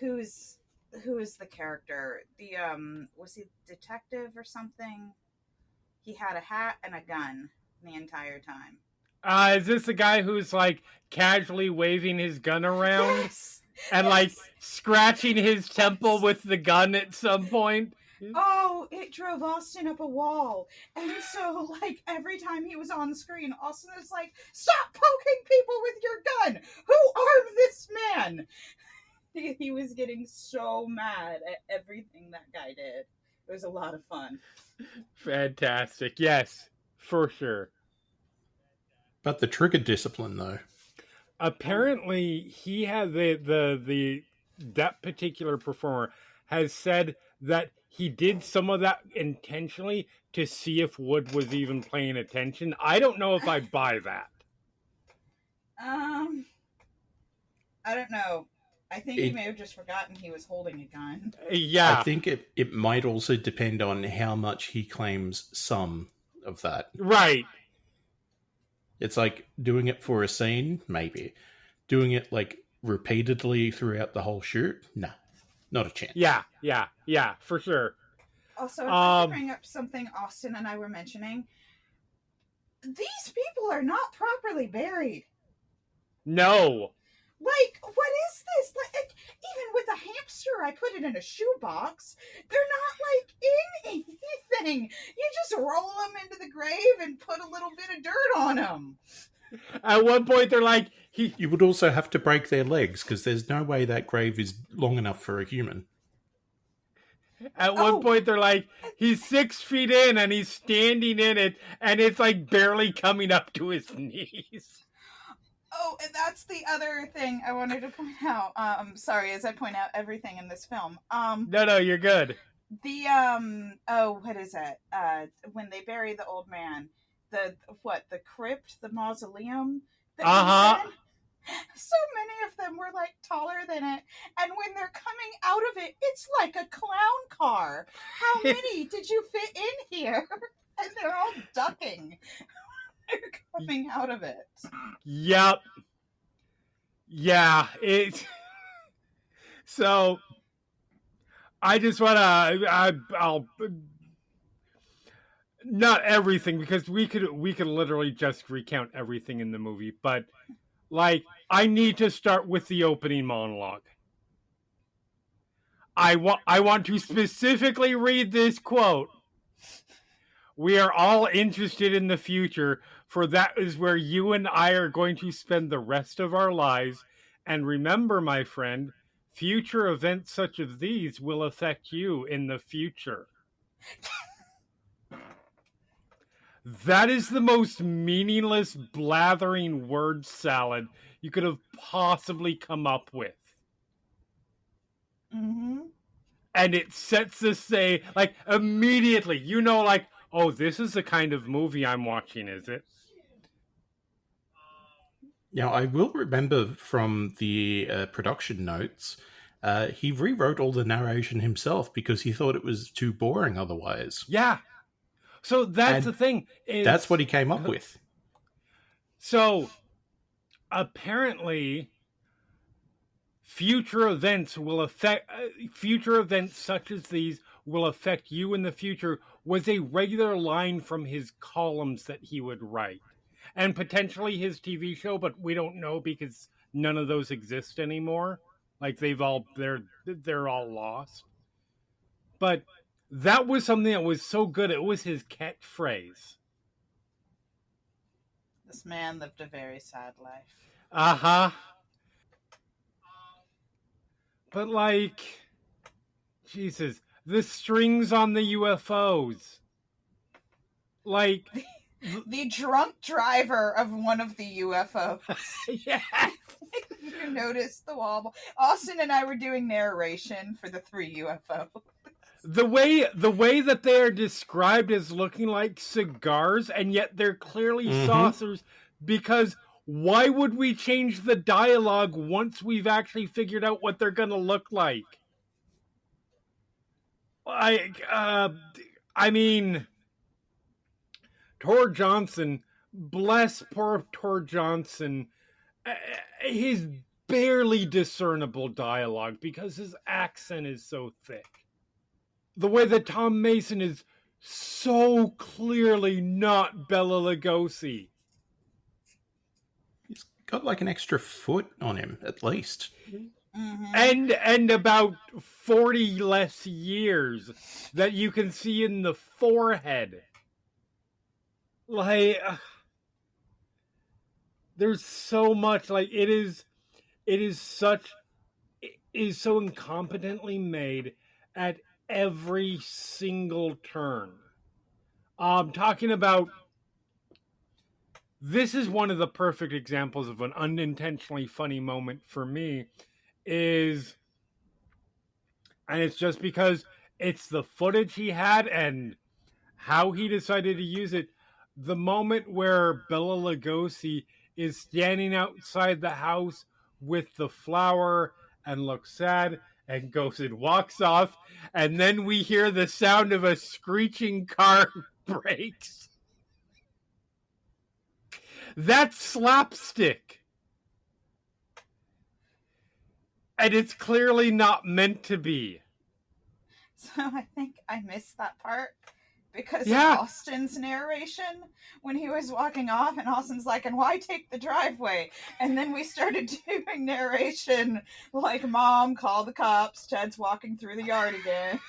Who is the character? The was he a detective or something? He had a hat and a gun the entire time. Is this the guy who's like casually waving his gun around? Yes! And like scratching his temple with the gun at some point? Oh, it drove Austin up a wall. And so, like, every time he was on screen, Austin was like, stop poking people with your gun! Who armed this man? He was getting so mad at everything that guy did. It was a lot of fun. Fantastic. Yes, for sure. But the trigger discipline, though. Apparently, he had that particular performer has said that he did some of that intentionally to see if Wood was even paying attention. I don't know if I buy that. I don't know. I think he may have just forgotten he was holding a gun. Yeah. I think it might also depend on how much he claims some of that. Right. It's like doing it for a scene, maybe. Doing it like repeatedly throughout the whole shoot, no, not a chance. Yeah, for sure. Also, if I could bring up something Austin and I were mentioning, these people are not properly buried. No. Like, what is this? Like, even with a hamster, I put it in a shoebox. They're not, like, in anything. You just roll them into the grave and put a little bit of dirt on them. At one point, they're like... You would also have to break their legs, because there's no way that grave is long enough for a human. At one point, they're like, he's 6 feet in, and he's standing in it, and it's, like, barely coming up to his knees. Oh, and that's the other thing I wanted to point out. Sorry, as I point out everything in this film. No, you're good. The what is it? When they bury the old man, the crypt, the mausoleum. So many of them were like taller than it, and when they're coming out of it, it's like a clown car. How many did you fit in here? And they're all ducking. They're coming out of it. Yep. Yeah, it's... So, I just want to... I'll... Not everything, because we could literally just recount everything in the movie, but, like, I need to start with the opening monologue. I want to specifically read this quote. We are all interested in the future, for that is where you and I are going to spend the rest of our lives. And remember, my friend, future events such as these will affect you in the future. That is the most meaningless, blathering word salad you could have possibly come up with. Mm-hmm. And it sets the say, like, immediately, you know, like, oh, this is the kind of movie I'm watching, is it? Now, I will remember from the production notes, he rewrote all the narration himself because he thought it was too boring otherwise. Yeah. So that's And the thing. that's what he came up with. So apparently, future events such as these will affect you in the future was a regular line from his columns that he would write, and potentially his TV show, but we don't know because none of those exist anymore. Like they're all lost. But that was something that was so good. It was his catchphrase. This man lived a very sad life. Uh-huh. But like, Jesus, the strings on the UFOs. Like, the drunk driver of one of the UFOs. Yeah. You noticed the wobble. Austin and I were doing narration for the 3 UFOs. The way that they are described as looking like cigars, and yet they're clearly saucers, because why would we change the dialogue once we've actually figured out what they're going to look like? I mean, Tor Johnson, bless poor Tor Johnson, his barely discernible dialogue because his accent is so thick. The way that Tom Mason is so clearly not Bela Lugosi. He's got like an extra foot on him, at least. Mm-hmm. And about 40 less years that you can see in the forehead. Like, there's so much, like, it is so incompetently made at every single turn. Talking about, this is one of the perfect examples of an unintentionally funny moment for me, and it's just because it's the footage he had and how he decided to use it. The moment where Bela Lugosi is standing outside the house with the flower and looks sad and goes and walks off, and then we hear the sound of a screeching car brakes. That's slapstick. And it's clearly not meant to be. So I think I missed that part because of Austin's narration when he was walking off, and Austin's like, and why take the driveway? And then we started doing narration like, Mom, call the cops, Ted's walking through the yard again.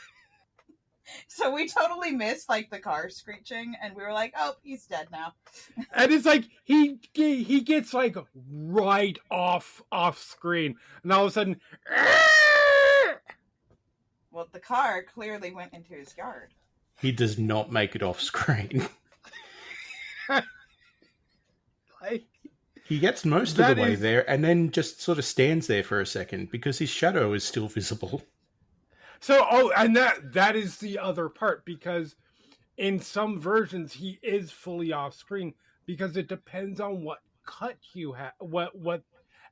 So we totally missed like the car screeching, and we were like, oh, he's dead now. And it's like he gets like right off screen, and all of a sudden, well, the car clearly went into his yard. He does not make it off screen. He gets most of the way there and then just sort of stands there for a second because his shadow is still visible. So, and that is the other part, because in some versions he is fully off screen because it depends on what cut you have, what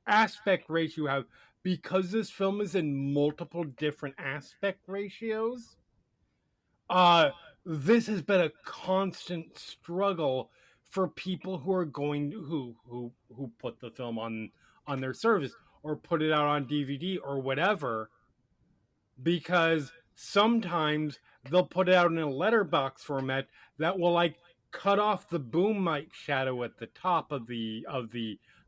aspect ratio you have, because this film is in multiple different aspect ratios. This has been a constant struggle for people who are going who put the film on their service or put it out on DVD or whatever, because sometimes they'll put it out in a letterbox format that will like cut off the boom mic shadow at the top of the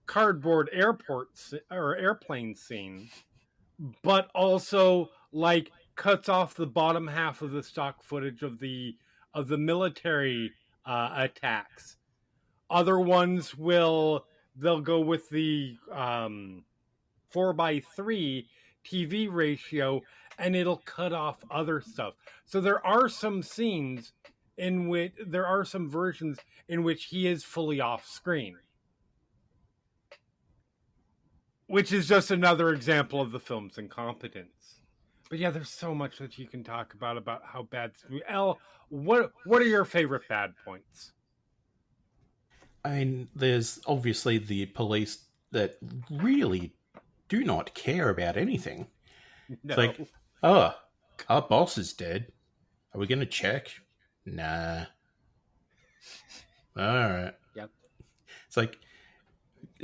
cardboard airplane scene, but also like cuts off the bottom half of the stock footage of the military attacks. Other ones they'll go with the 4:3 TV ratio, and it'll cut off other stuff. So there are some scenes there are some versions in which he is fully off screen, which is just another example of the film's incompetence. But yeah, there's so much that you can talk about how bad. Elle, what are your favorite bad points? I mean, there's obviously the police that really do not care about anything. It's No. like, oh, our boss is dead. Are we going to check? Nah. All right. Yep. It's like,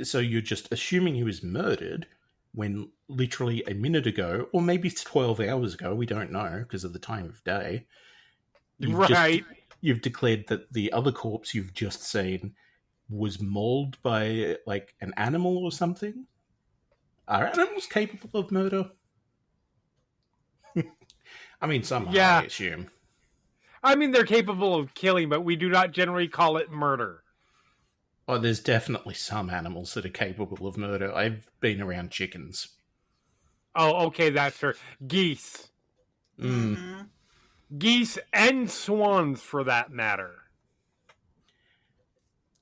so you're just assuming he was murdered when literally a minute ago, or maybe 12 hours ago, we don't know because of the time of day, you've declared that the other corpse you've just seen was mauled by like an animal or something. Are animals capable of murder? I mean, some are, I assume. I mean, they're capable of killing, but we do not generally call it murder. Oh, there's definitely some animals that are capable of murder. I've been around chickens. Oh, okay, that's fair. Geese. Mm-hmm. Geese and swans, for that matter.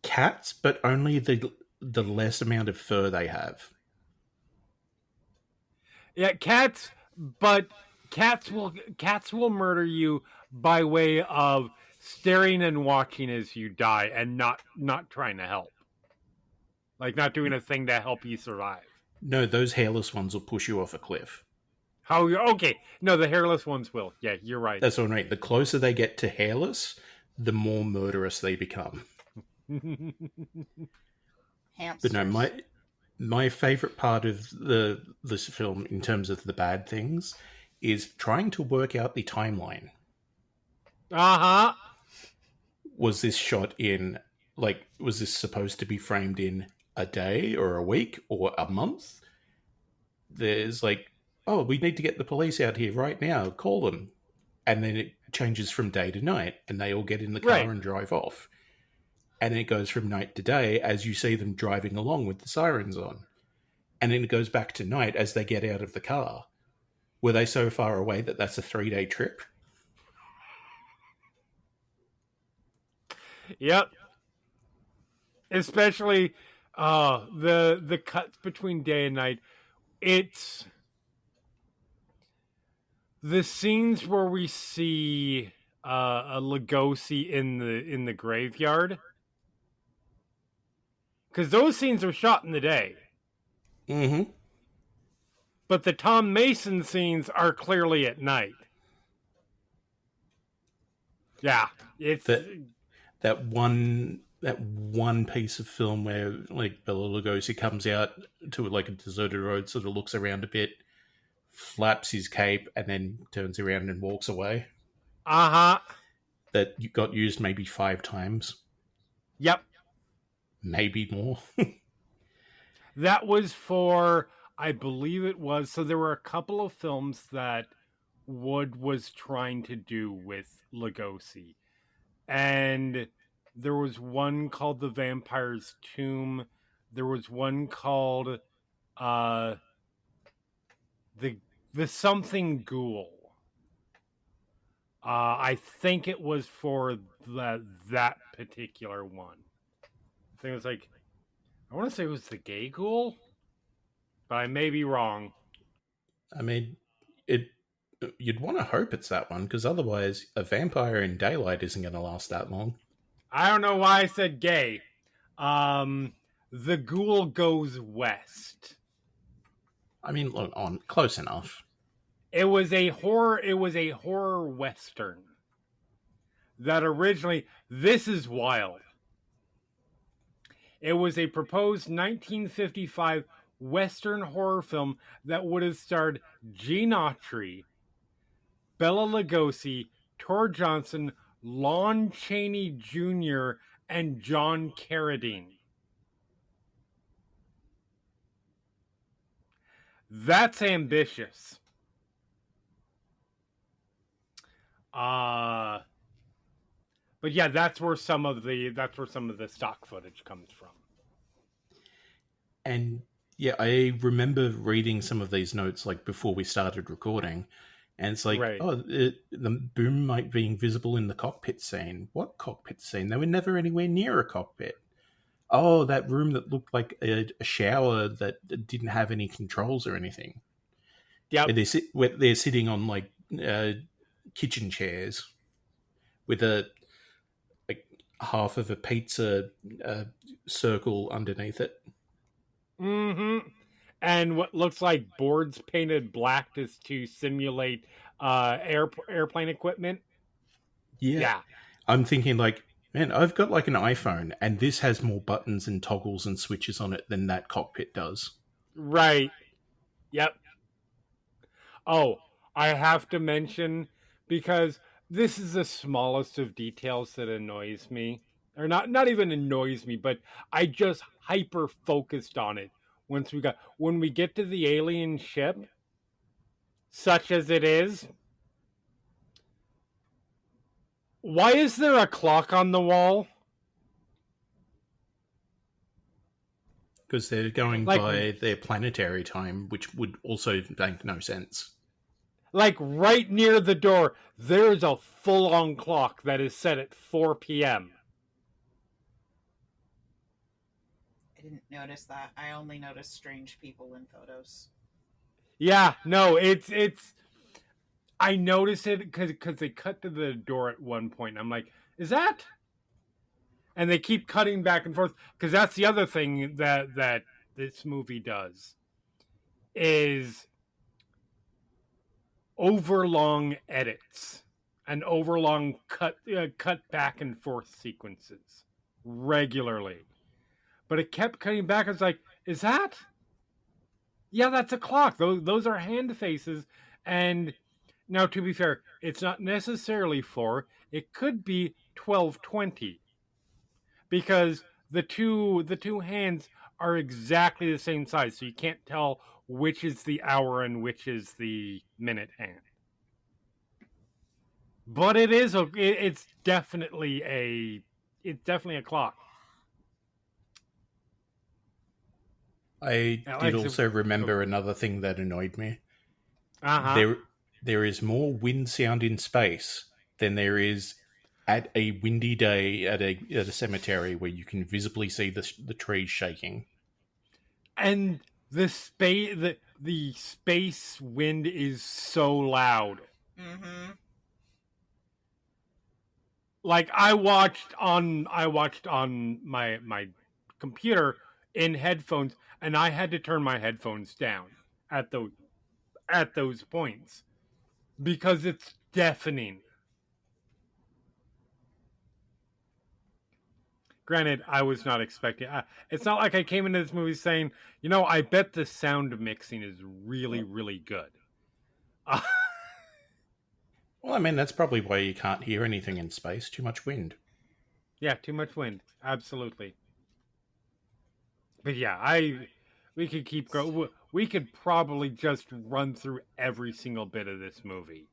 Cats, but only the less amount of fur they have. Yeah, cats, but cats will murder you by way of staring and watching as you die and not trying to help. Like not doing a thing to help you survive. No, those hairless ones will push you off a cliff. How? Okay, no, the hairless ones will. Yeah, you're right. That's all right. The closer they get to hairless, the more murderous they become. Hamsters. But no, my favorite part of this film, in terms of the bad things, is trying to work out the timeline. Uh-huh. Was this shot in, like, was this supposed to be framed in a day or a week or a month? There's like, oh, we need to get the police out here right now. Call them. And then it changes from day to night and they all get in the car and drive off. And then it goes from night to day as you see them driving along with the sirens on. And then it goes back to night as they get out of the car. Were they so far away that that's a 3-day trip? Yep. Especially the cuts between day and night. It's the scenes where we see a Lugosi in the graveyard. Because those scenes are shot in the day. Mm-hmm. But the Tom Mason scenes are clearly at night. Yeah. It's that one piece of film where like Bela Lugosi comes out to like a deserted road, sort of looks around a bit, flaps his cape, and then turns around and walks away. Uh-huh. That got used maybe 5 times. Yep. Maybe more. That was for, I believe it was, so there were a couple of films that Wood was trying to do with Lugosi. And there was one called The Vampire's Tomb. There was one called the Something Ghoul. I think it was for that particular one. I think it was like, I want to say it was the Gay Ghoul, but I may be wrong. I mean, you'd want to hope it's that one, because otherwise a vampire in daylight isn't going to last that long. I don't know why I said gay. The Ghoul Goes West. I mean, look, close enough. It was a horror western that originally, this is wild. It was a proposed 1955 western horror film that would have starred Gene Autry, Bela Lugosi, Tor Johnson, Lon Chaney Jr., and John Carradine. That's ambitious. But yeah, that's where some of the stock footage comes from. And yeah, I remember reading some of these notes like before we started recording, and it's like, the boom might be invisible in the cockpit scene. What cockpit scene? They were never anywhere near a cockpit. Oh, that room that looked like a shower that didn't have any controls or anything. Yep. Where they're sitting on like kitchen chairs with a like half of a pizza circle underneath it. Mm-hmm. And what looks like boards painted black to simulate airplane equipment. Yeah. Yeah. I'm thinking like, man, I've got like an iPhone and this has more buttons and toggles and switches on it than that cockpit does. Right. Yep. Oh, I have to mention, because this is the smallest of details that annoys me. Or not even annoys me, but I just hyper focused on it when we get to the alien ship, such as it is. Why is there a clock on the wall? Because they're going Like- by their planetary time, which would also make no sense. Like right near the door, there's a full-on clock that is set at 4 p.m. I didn't notice that. I only noticed strange people in photos. Yeah, no, it's I noticed it because they cut to the door at one point, and I'm like, is that? And they keep cutting back and forth, because that's the other thing that this movie does, is overlong edits and overlong cut back and forth sequences regularly. But it kept cutting back. I was like, is that? Yeah, that's a clock. Those are hand faces. And now, to be fair, it's not necessarily 4. It could be 12:20, because the two hands are exactly the same size, so you can't tell which is the hour and which is the minute hand. But it's definitely a clock. I did also remember another thing that annoyed me. Uh-huh. There is more wind sound in space than there is at a windy day at a cemetery where you can visibly see the trees shaking. And the space wind is so loud. Mm-hmm. Like I watched on my computer in headphones, and I had to turn my headphones down at those points because it's deafening. Granted, I was not expecting. It's not like I came into this movie saying, I bet the sound mixing is really, really good. Well, I mean, that's probably why you can't hear anything in space. Too much wind. Yeah, too much wind. Absolutely. But yeah, we could keep going. We could probably just run through every single bit of this movie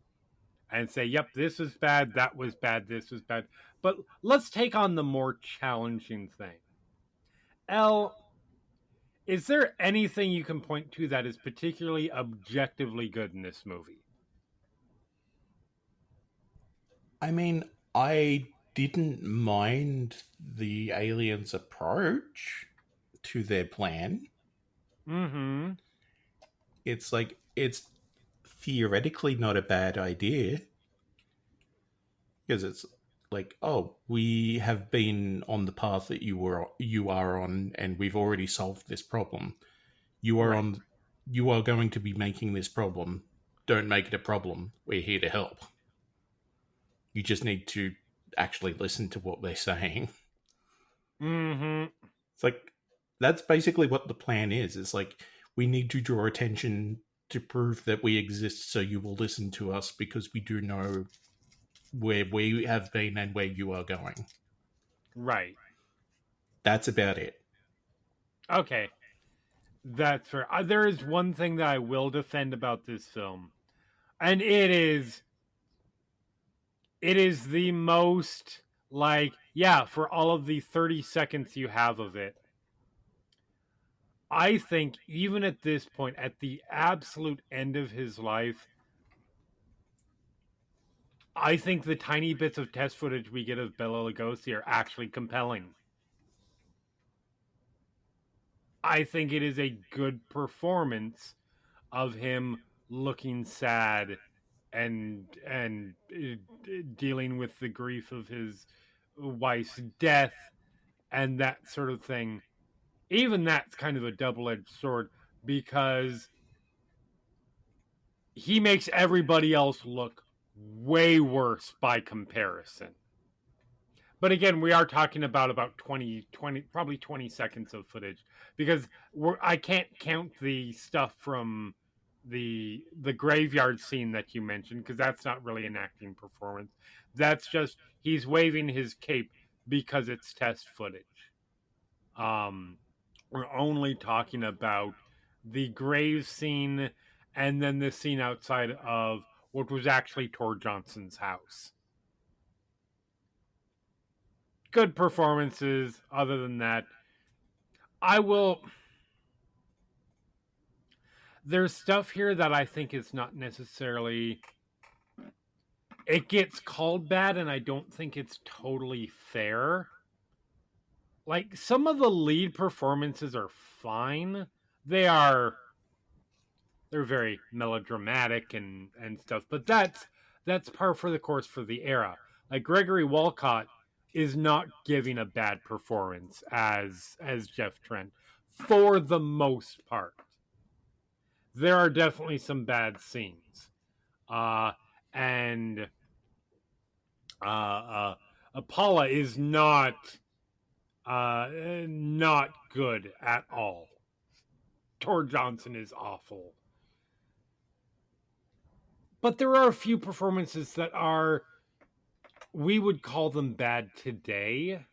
and say, yep, this was bad, that was bad, this was bad. But let's take on the more challenging thing. Elle, is there anything you can point to that is particularly objectively good in this movie? I mean, I didn't mind the aliens' approach to their plan. Mm-hmm. It's like, it's theoretically not a bad idea. Because it's like, oh, we have been on the path that you are on, and we've already solved this problem. You are Right. you are going to be making this problem. Don't make it a problem. We're here to help. You just need to actually listen to what they're saying. Mm-hmm. It's like, that's basically what the plan is. It's like, we need to draw attention to prove that we exist, so you will listen to us because we do know where we have been and where you are going. Right. That's about it. Okay. That's fair. There is one thing that I will defend about this film, and it is the most, like, yeah, for all of the 30 seconds you have of it, I think even at this point, at the absolute end of his life, I think the tiny bits of test footage we get of Bela Lugosi are actually compelling. I think it is a good performance of him looking sad and dealing with the grief of his wife's death and that sort of thing. Even that's kind of a double-edged sword, because he makes everybody else look way worse by comparison. But again, we are talking about 20, probably 20 seconds of footage, because I can't count the stuff from the graveyard scene that you mentioned, because that's not really an acting performance. That's just he's waving his cape because it's test footage. We're only talking about the grave scene and then the scene outside of what was actually Tor Johnson's house. Good performances. Other than that, there's stuff here that I think is not necessarily... It gets called bad, and I don't think it's totally fair. Like, some of the lead performances are fine. They're very melodramatic and stuff, but that's par for the course for the era. Like, Gregory Walcott is not giving a bad performance as Jeff Trent for the most part. There are definitely some bad scenes, and Paula is not good at all. Tor Johnson is awful. But there are a few performances that are, we would call them bad today.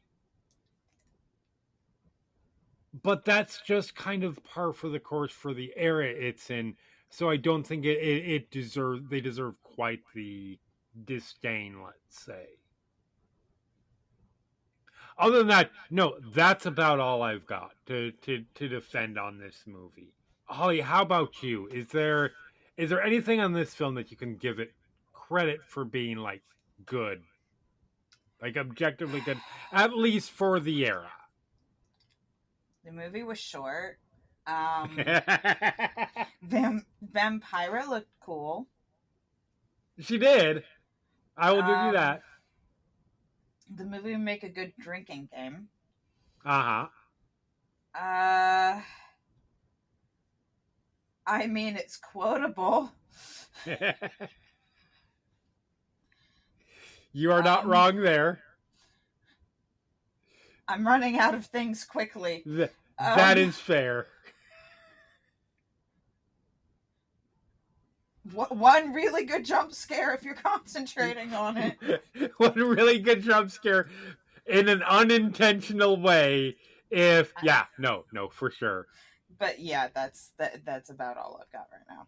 But that's just kind of par for the course for the era it's in. So I don't think they deserve quite the disdain, let's say. Other than that, no, that's about all I've got to defend on this movie. Holly, how about you? Is there anything on this film that you can give it credit for being, like, good? Like, objectively good, at least for the era. The movie was short. Vampira looked cool. She did. I will give you that. The movie would make a good drinking game. Uh-huh. I mean, it's quotable. You are not wrong there. I'm running out of things quickly. That is fair. One really good jump scare if you're concentrating on it. One really good jump scare in an unintentional way. No, for sure. But yeah, that's about all I've got right now.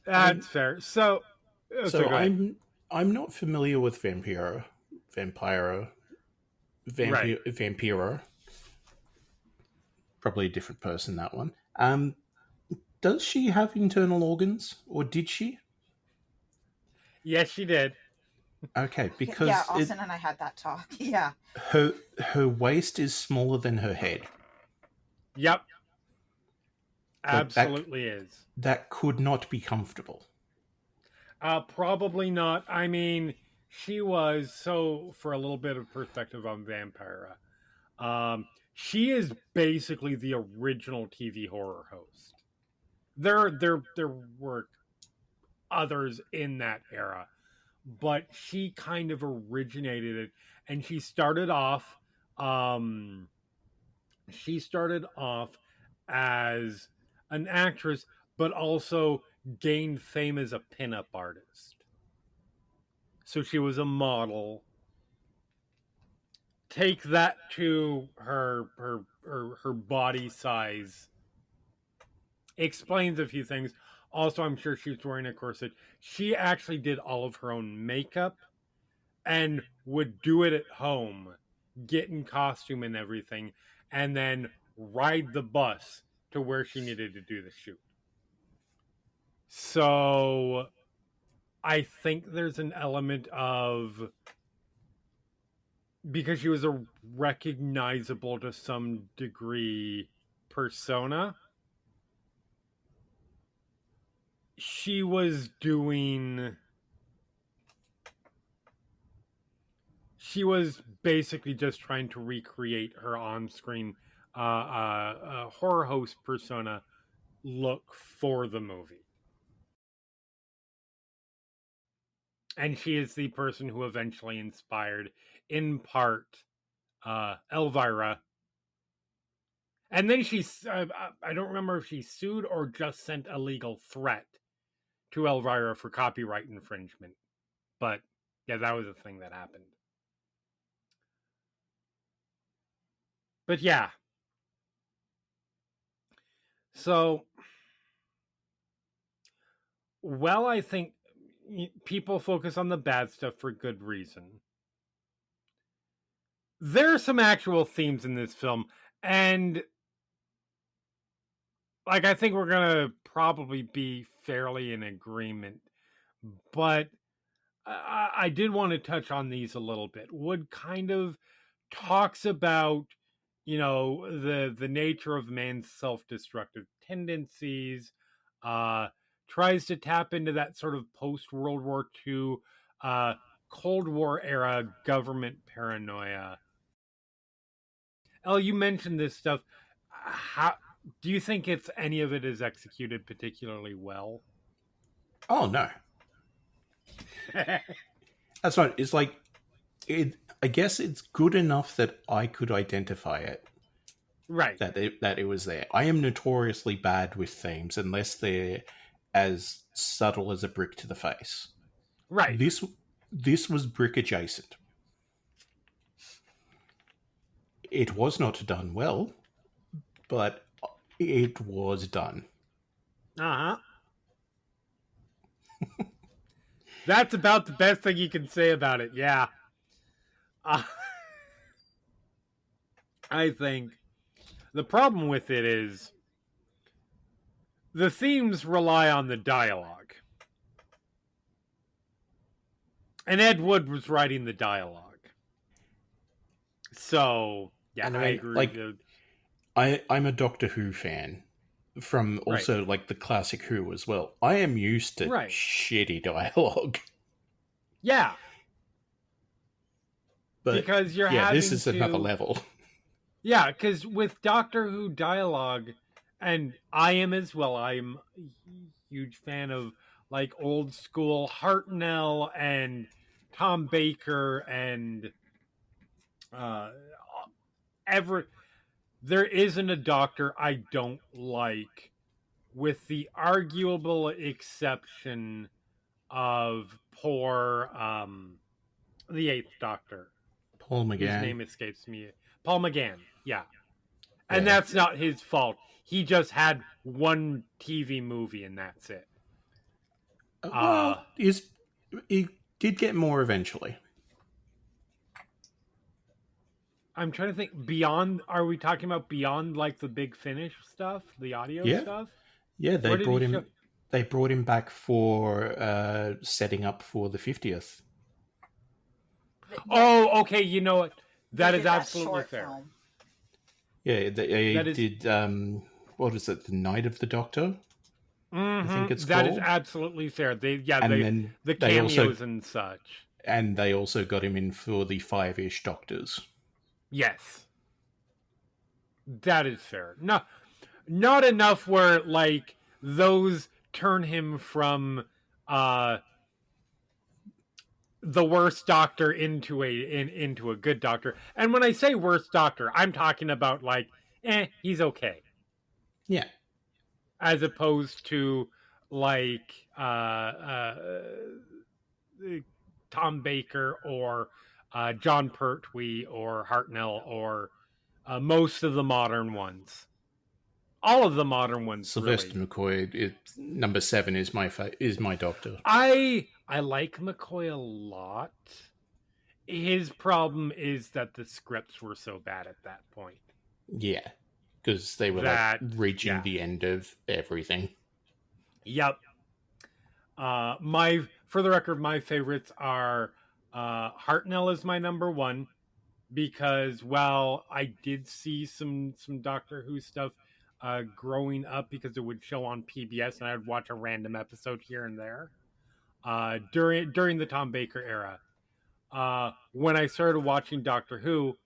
That's fair. So I'm not familiar with Vampira. Probably a different person, that one. Does she have internal organs, or did she? Yes, she did. Okay, because Austin and I had that talk. Yeah, her waist is smaller than her head. Yep, absolutely is. That could not be comfortable. Probably not. I mean, she was, so for a little bit of perspective on Vampira, she is basically the original TV horror host. There were others in that era, but she kind of originated it, and she started off as an actress, but also gained fame as a pinup artist. So she was a model. Take that to her body size. Explains a few things. Also, I'm sure she's wearing a corset. She actually did all of her own makeup and would do it at home, get in costume and everything, and then ride the bus to where she needed to do the shoot. So I think there's an element of, because she was a recognizable to some degree persona, she was doing... She was basically just trying to recreate her on-screen horror host persona look for the movie. And she is the person who eventually inspired, in part, Elvira. And then I don't remember if she sued or just sent a legal threat to Elvira for copyright infringement. But, yeah, that was a thing that happened. But, yeah. So, well, I think people focus on the bad stuff for good reason. There are some actual themes in this film, and like I think we're gonna probably be fairly in agreement, but I did want to touch on these a little bit. Wood kind of talks about, the nature of man's self-destructive tendencies, tries to tap into that sort of post-World War II, Cold War era government paranoia. Elle, you mentioned this stuff. How do you think any of it is executed particularly well? Oh no, that's not. It's like it. I guess it's good enough that I could identify it. Right. That it was there. I am notoriously bad with themes unless they're as subtle as a brick to the face. Right. This was brick adjacent. It was not done well, but it was done. Uh-huh. That's about the best thing you can say about it, yeah. I think the problem with it is the themes rely on the dialogue. And Ed Wood was writing the dialogue. So, yeah, and I agree. Like, I'm a Doctor Who fan from also like the classic Who as well. I am used to shitty dialogue. Yeah. But because you're having this is another level. Yeah, because with Doctor Who dialogue, and I am as well, I'm a huge fan of like old school Hartnell and Tom Baker and there isn't a Doctor I don't like, with the arguable exception of poor the Eighth Doctor. Paul McGann. His name escapes me. Paul McGann, yeah. And that's not his fault. He just had one TV movie and that's it. Well, he did get more eventually. I'm trying to think, beyond, are we talking about beyond like the Big Finish stuff? The audio stuff? Yeah, they brought him back for setting up for the 50th. Oh, okay, you know what? That is absolutely fair. Film. Yeah, they did, what is it, The Night of the Doctor? Mm-hmm. I think it's called. That is absolutely fair. The cameos also, and such. And they also got him in for the 5-ish Doctors. Yes. That is fair. No, not enough where, like, those turn him from the worst Doctor into a good Doctor. And when I say worst Doctor, I'm talking about, like, he's okay. Yeah. As opposed to, like, Tom Baker or John Pertwee or Hartnell or most of the modern ones. All of the modern ones. Sylvester McCoy, number 7 is my Doctor. I like McCoy a lot. His problem is that the scripts were so bad at that point. Yeah, because they were reaching the end of everything. Yep. For the record, my favorites are Hartnell is my number 1 because while I did see some Doctor Who stuff, growing up because it would show on PBS, and I would watch a random episode here and there during the Tom Baker era. When I started watching Doctor Who,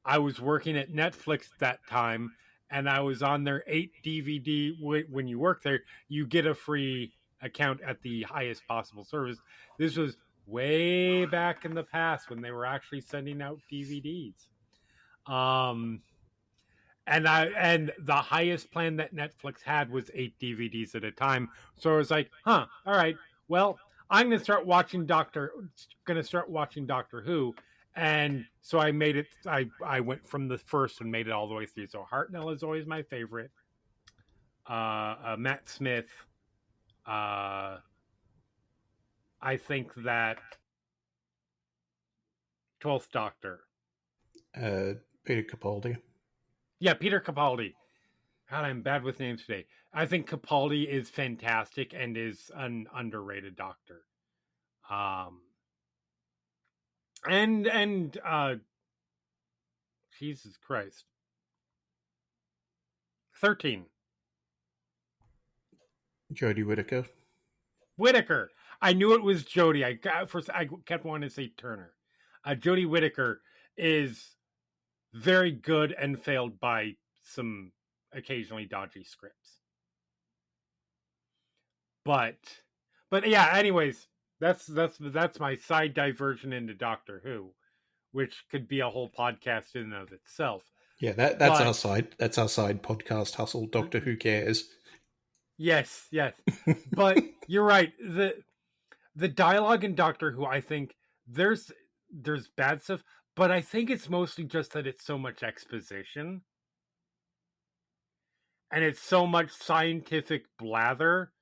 I was working at Netflix at that time, and I was on their 8 DVD. When you work there, you get a free account at the highest possible service. This was way back in the past when they were actually sending out DVDs. And the highest plan that Netflix had was 8 DVDs at a time. So I was like, all right, well, I'm going to start watching Doctor Who. And so I made it, I went from the first and made it all the way through. So Hartnell is always my favorite. Matt Smith. I think that 12th Doctor. Peter Capaldi. Yeah, Peter Capaldi. God, I'm bad with names today. I think Capaldi is fantastic and is an underrated Doctor. And Jesus Christ. 13. Jodie Whittaker. Whittaker. I knew it was Jodie. I kept wanting to say Turner. Jodie Whittaker is very good and failed by some occasionally dodgy scripts. But yeah, anyways, that's my side diversion into Doctor Who, which could be a whole podcast in and of itself. Yeah, that's our side podcast hustle. Doctor Who cares. Yes. But you're right. The dialogue in Doctor Who, I think there's bad stuff, but I think it's mostly just that it's so much exposition. And it's so much scientific blather.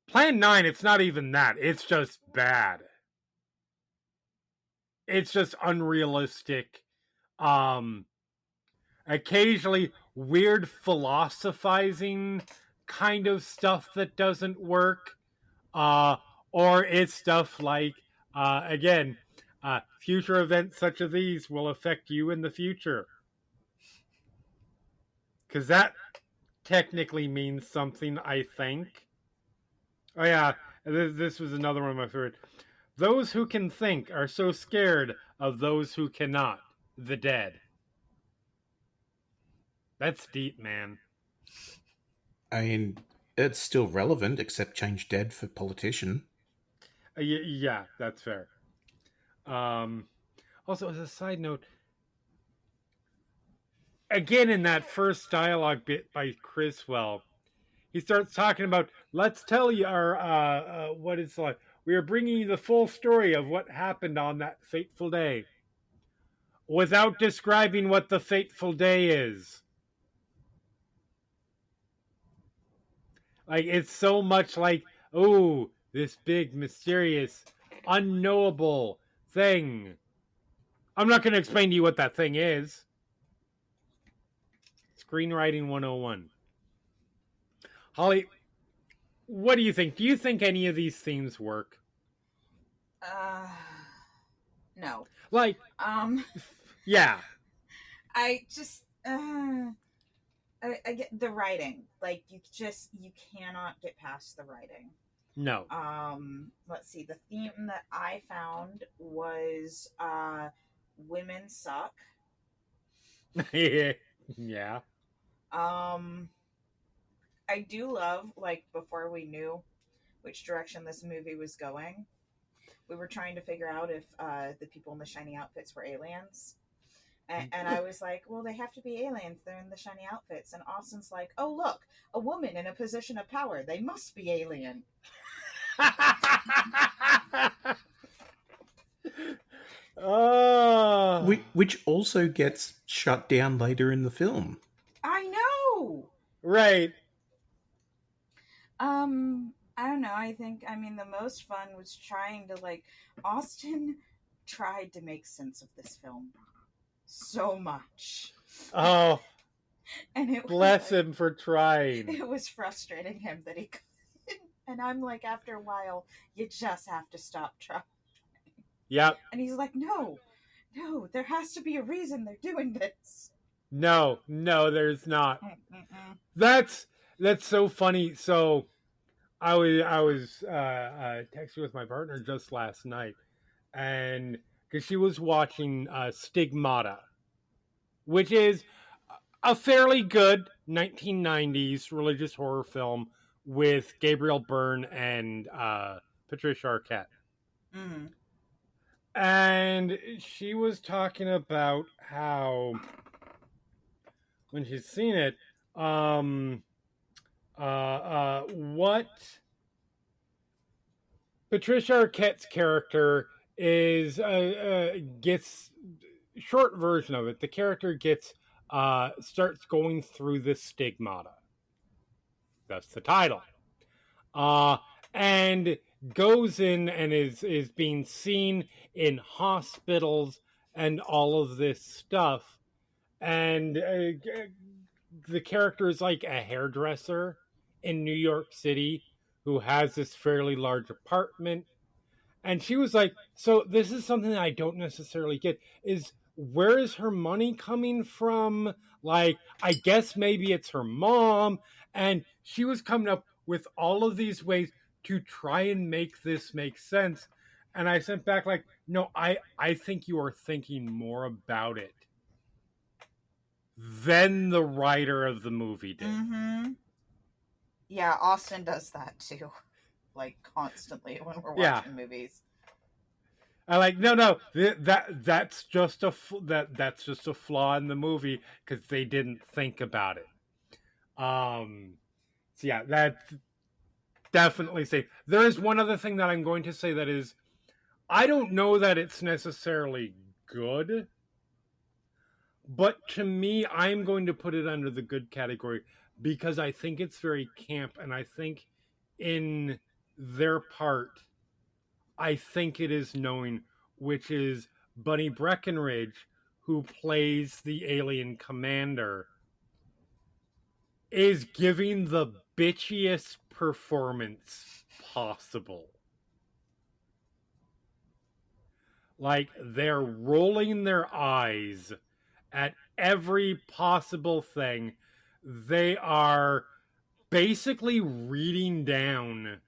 Plan 9, it's not even that. It's just bad. It's just unrealistic. Occasionally weird philosophizing kind of stuff that doesn't work. Or it's stuff like, again, future events such as these will affect you in the future. Because that technically means something, I think. Oh yeah, this was another one of my favorite. Those who can think are so scared of those who cannot. The dead. That's deep, man. I mean, it's still relevant, except change dead for politician. Yeah, that's fair. Also, as a side note, again in that first dialogue bit by Criswell, he starts talking about, let's tell you our what it's like. We are bringing you the full story of what happened on that fateful day, without describing what the fateful day is. Like, it's so much like, oh, this big, mysterious, unknowable thing. I'm not going to explain to you what that thing is. Screenwriting 101. Holly, what do you think? Do you think any of these themes work? No. Like, yeah. I just, I get the writing. Like, you cannot get past the writing. No. Let's see. The theme that I found was, women suck. Yeah. I do love, like, before we knew which direction this movie was going, we were trying to figure out if the people in the shiny outfits were aliens. And I was like, well, they have to be aliens. They're in the shiny outfits. And Austin's like, oh, look, a woman in a position of power. They must be alien. Oh. Which also gets shut down later in the film. I know. Right. I don't know. I mean, the most fun was trying to, like, Austin tried to make sense of this film so much. Oh. And it bless was, him for trying. It was frustrating him that he couldn't. And I'm like, after a while, you just have to stop trying. Yep. And he's like, no, there has to be a reason they're doing this. No, there's not. Mm-mm. That's so funny. So I was texting with my partner just last night, and because she was watching Stigmata, which is a fairly good 1990s religious horror film with Gabriel Byrne and Patricia Arquette. Mm-hmm. And she was talking about how when she's seen it, what Patricia Arquette's character is gets short version of it. The character gets starts going through this stigmata. That's the title. And goes in and is being seen in hospitals and all of this stuff. And the character is like a hairdresser in New York City who has this fairly large apartment. And she was like, so this is something that I don't necessarily get is where is her money coming from? Like, I guess maybe it's her mom. And she was coming up with all of these ways to try and make this make sense. And I sent back like, no, I think you are thinking more about it than the writer of the movie did. Mm-hmm. Yeah, Austin does that too, like constantly when we're watching movies. I like no that's just a flaw in the movie because they didn't think about it. So yeah, that's definitely safe. There is one other thing that I'm going to say that is, I don't know that it's necessarily good, but to me, I'm going to put it under the good category because I think it's very camp, and I think in their part, I think it is knowing, which is Bunny Breckenridge, who plays the alien commander, is giving the bitchiest performance possible. Like, they're rolling their eyes at every possible thing. They are basically reading down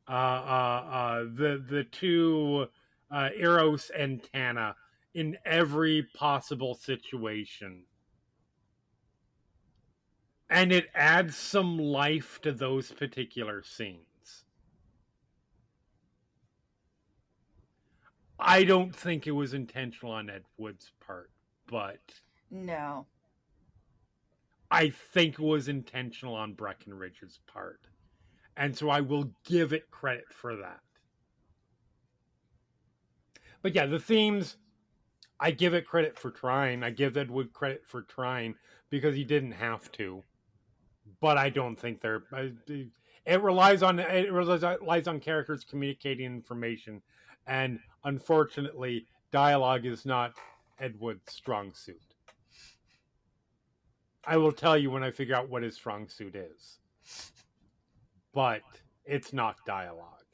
the two Eros and Tana in every possible situation. And it adds some life to those particular scenes. I don't think it was intentional on Ed Wood's part, but no, I think it was intentional on Breckenridge's part. And so I will give it credit for that. But yeah, the themes, I give it credit for trying. I give Ed Wood credit for trying because he didn't have to. But I don't think they're. It relies on characters communicating information, and unfortunately, dialogue is not Ed Wood's strong suit. I will tell you when I figure out what his strong suit is, but it's not dialogue.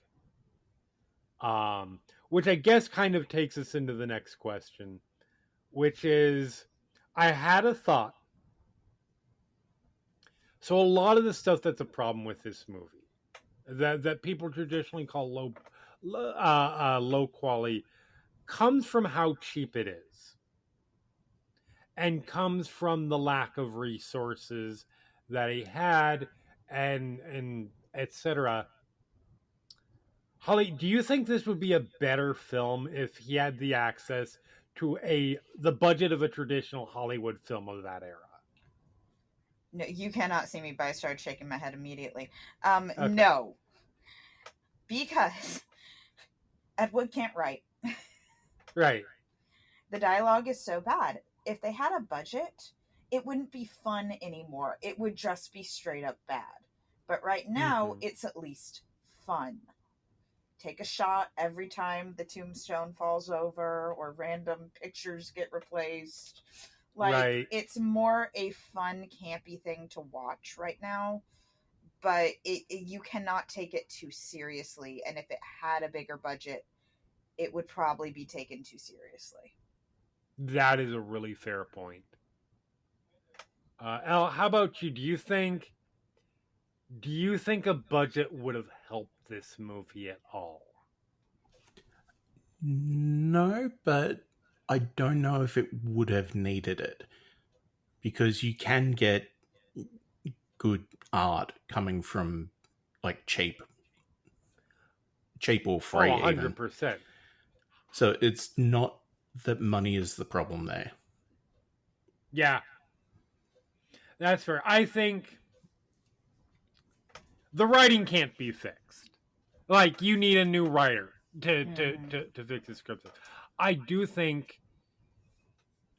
Which I guess kind of takes us into the next question, which is, I had a thought. So a lot of the stuff that's a problem with this movie, that people traditionally call low quality, comes from how cheap it is, and comes from the lack of resources that he had, and etc. Holly, do you think this would be a better film if he had the access to the budget of a traditional Hollywood film of that era? No, you cannot see me, but I started shaking my head immediately. Okay. No, because Ed Wood can't write. Right. The dialogue is so bad. If they had a budget, it wouldn't be fun anymore. It would just be straight up bad. But right now, it's at least fun. Take a shot every time the tombstone falls over or random pictures get replaced. Like, right. It's more a fun, campy thing to watch right now. But you cannot take it too seriously. And if it had a bigger budget, it would probably be taken too seriously. That is a really fair point. Elle, how about you? Do you think a budget would have helped this movie at all? No, but I don't know if it would have needed it, because you can get good art coming from like cheap or free, Oh, even. 100%. So it's not that money is the problem there. Yeah. That's fair. I think the writing can't be fixed. Like, you need a new writer to fix the script. I do think,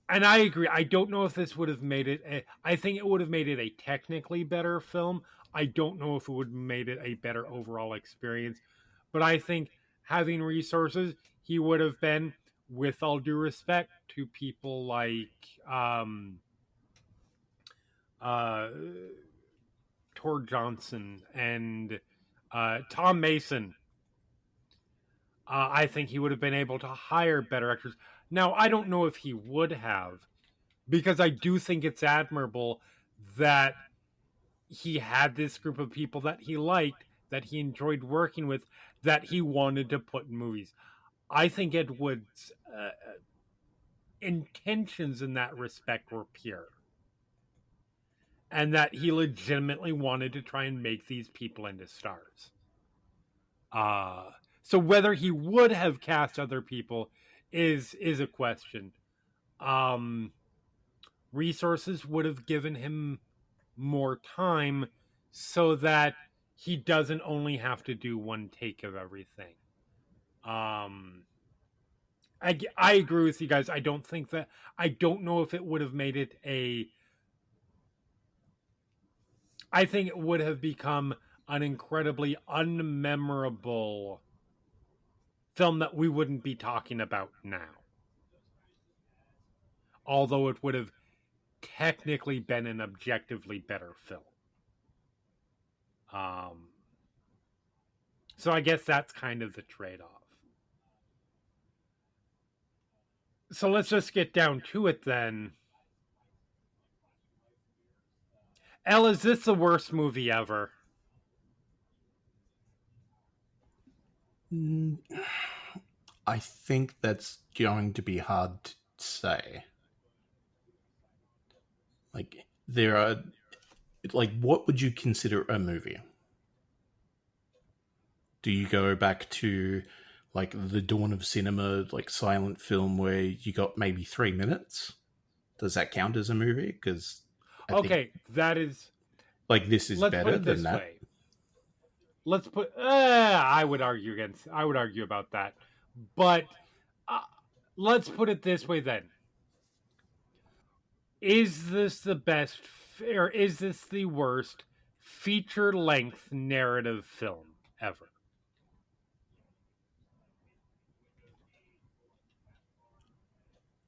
and I agree, I don't know if this would have made it, I think it would have made it a technically better film. I don't know if it would have made it a better overall experience. But I think having resources, he would have been, with all due respect to people like Tor Johnson and Tom Mason, I think he would have been able to hire better actors. Now, I don't know if he would have, because I do think it's admirable that he had this group of people that he liked, that he enjoyed working with, that he wanted to put in movies. I think Ed Wood's intentions in that respect were pure. And that he legitimately wanted to try and make these people into stars. So whether he would have cast other people is a question. Resources would have given him more time so that he doesn't only have to do one take of everything. I agree with you guys. I don't know if it would have made it I think it would have become an incredibly unmemorable film that we wouldn't be talking about now. Although it would have technically been an objectively better film. So I guess that's kind of the trade-off. So let's just get down to it then. Elle, is this the worst movie ever? I think that's going to be hard to say. Like, there are... Like, what would you consider a movie? Do you go back to, like, the dawn of cinema, like, silent film where you got maybe 3 minutes? Does that count as a movie? Because that is... Like, this is better than that. Way. Let's put... I would argue about that. But let's put it this way then. Is this the best, or is this the worst feature-length narrative film ever?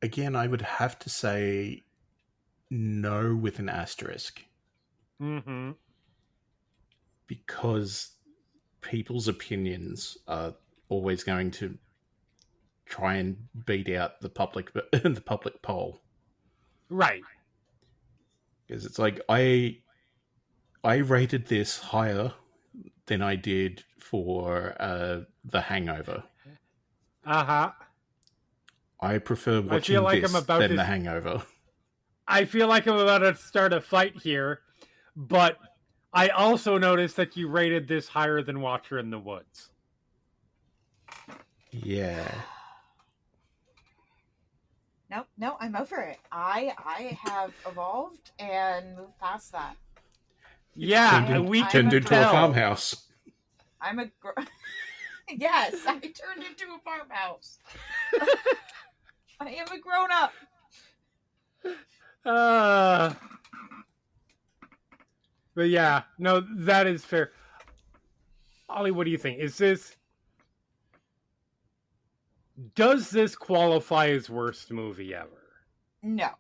Again, I would have to say no with an asterisk. Mm-hmm. Because people's opinions are always going to try and beat out the public poll. Right. Because it's like, I rated this higher than I did for The Hangover. Uh-huh. I prefer watching than The Hangover. I feel like I'm about to start a fight here, but I also noticed that you rated this higher than Watcher in the Woods. Yeah. No, I'm over it. I have evolved and moved past that. Yeah, we turned into a farmhouse. Yes, I turned into a farmhouse. I am a grown-up. But yeah, no, that is fair. Ollie, what do you think? Does this qualify as worst movie ever? No.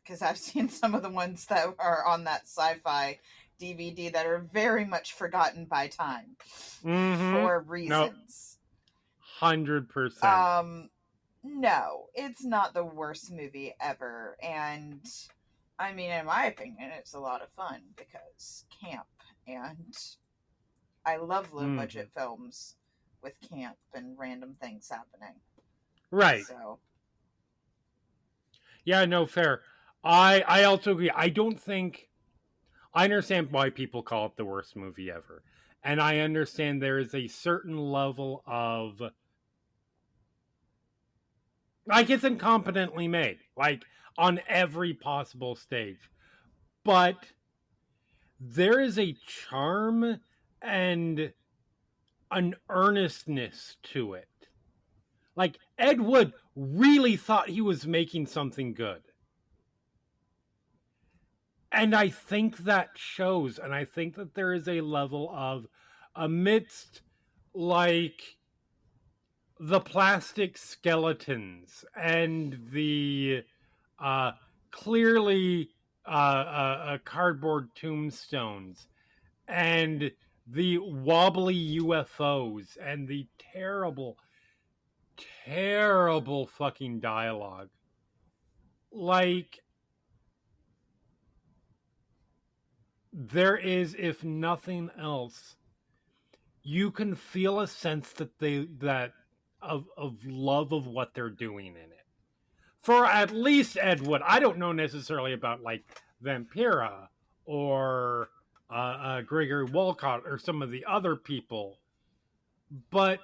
Because I've seen some of the ones that are on that sci-fi DVD that are very much forgotten by time for reasons. 100%. No, it's not the worst movie ever. And I mean, in my opinion, it's a lot of fun because camp. And I love low budget films with camp and random things happening. Right. So. Yeah, no, fair. I also agree. I don't think... I understand why people call it the worst movie ever. And I understand there is a certain level of... Like, it's incompetently made. Like, on every possible stage. But there is a charm and an earnestness to it. Like, Ed Wood really thought he was making something good. And I think that shows. And I think that there is a level of, amidst, like, the plastic skeletons and the clearly cardboard tombstones and the wobbly UFOs and the terrible, terrible fucking dialogue. Like, there is, if nothing else, you can feel a sense that of love of what they're doing in it. For at least Ed Wood. I don't know necessarily about, like, Vampira or Gregory Walcott or some of the other people, but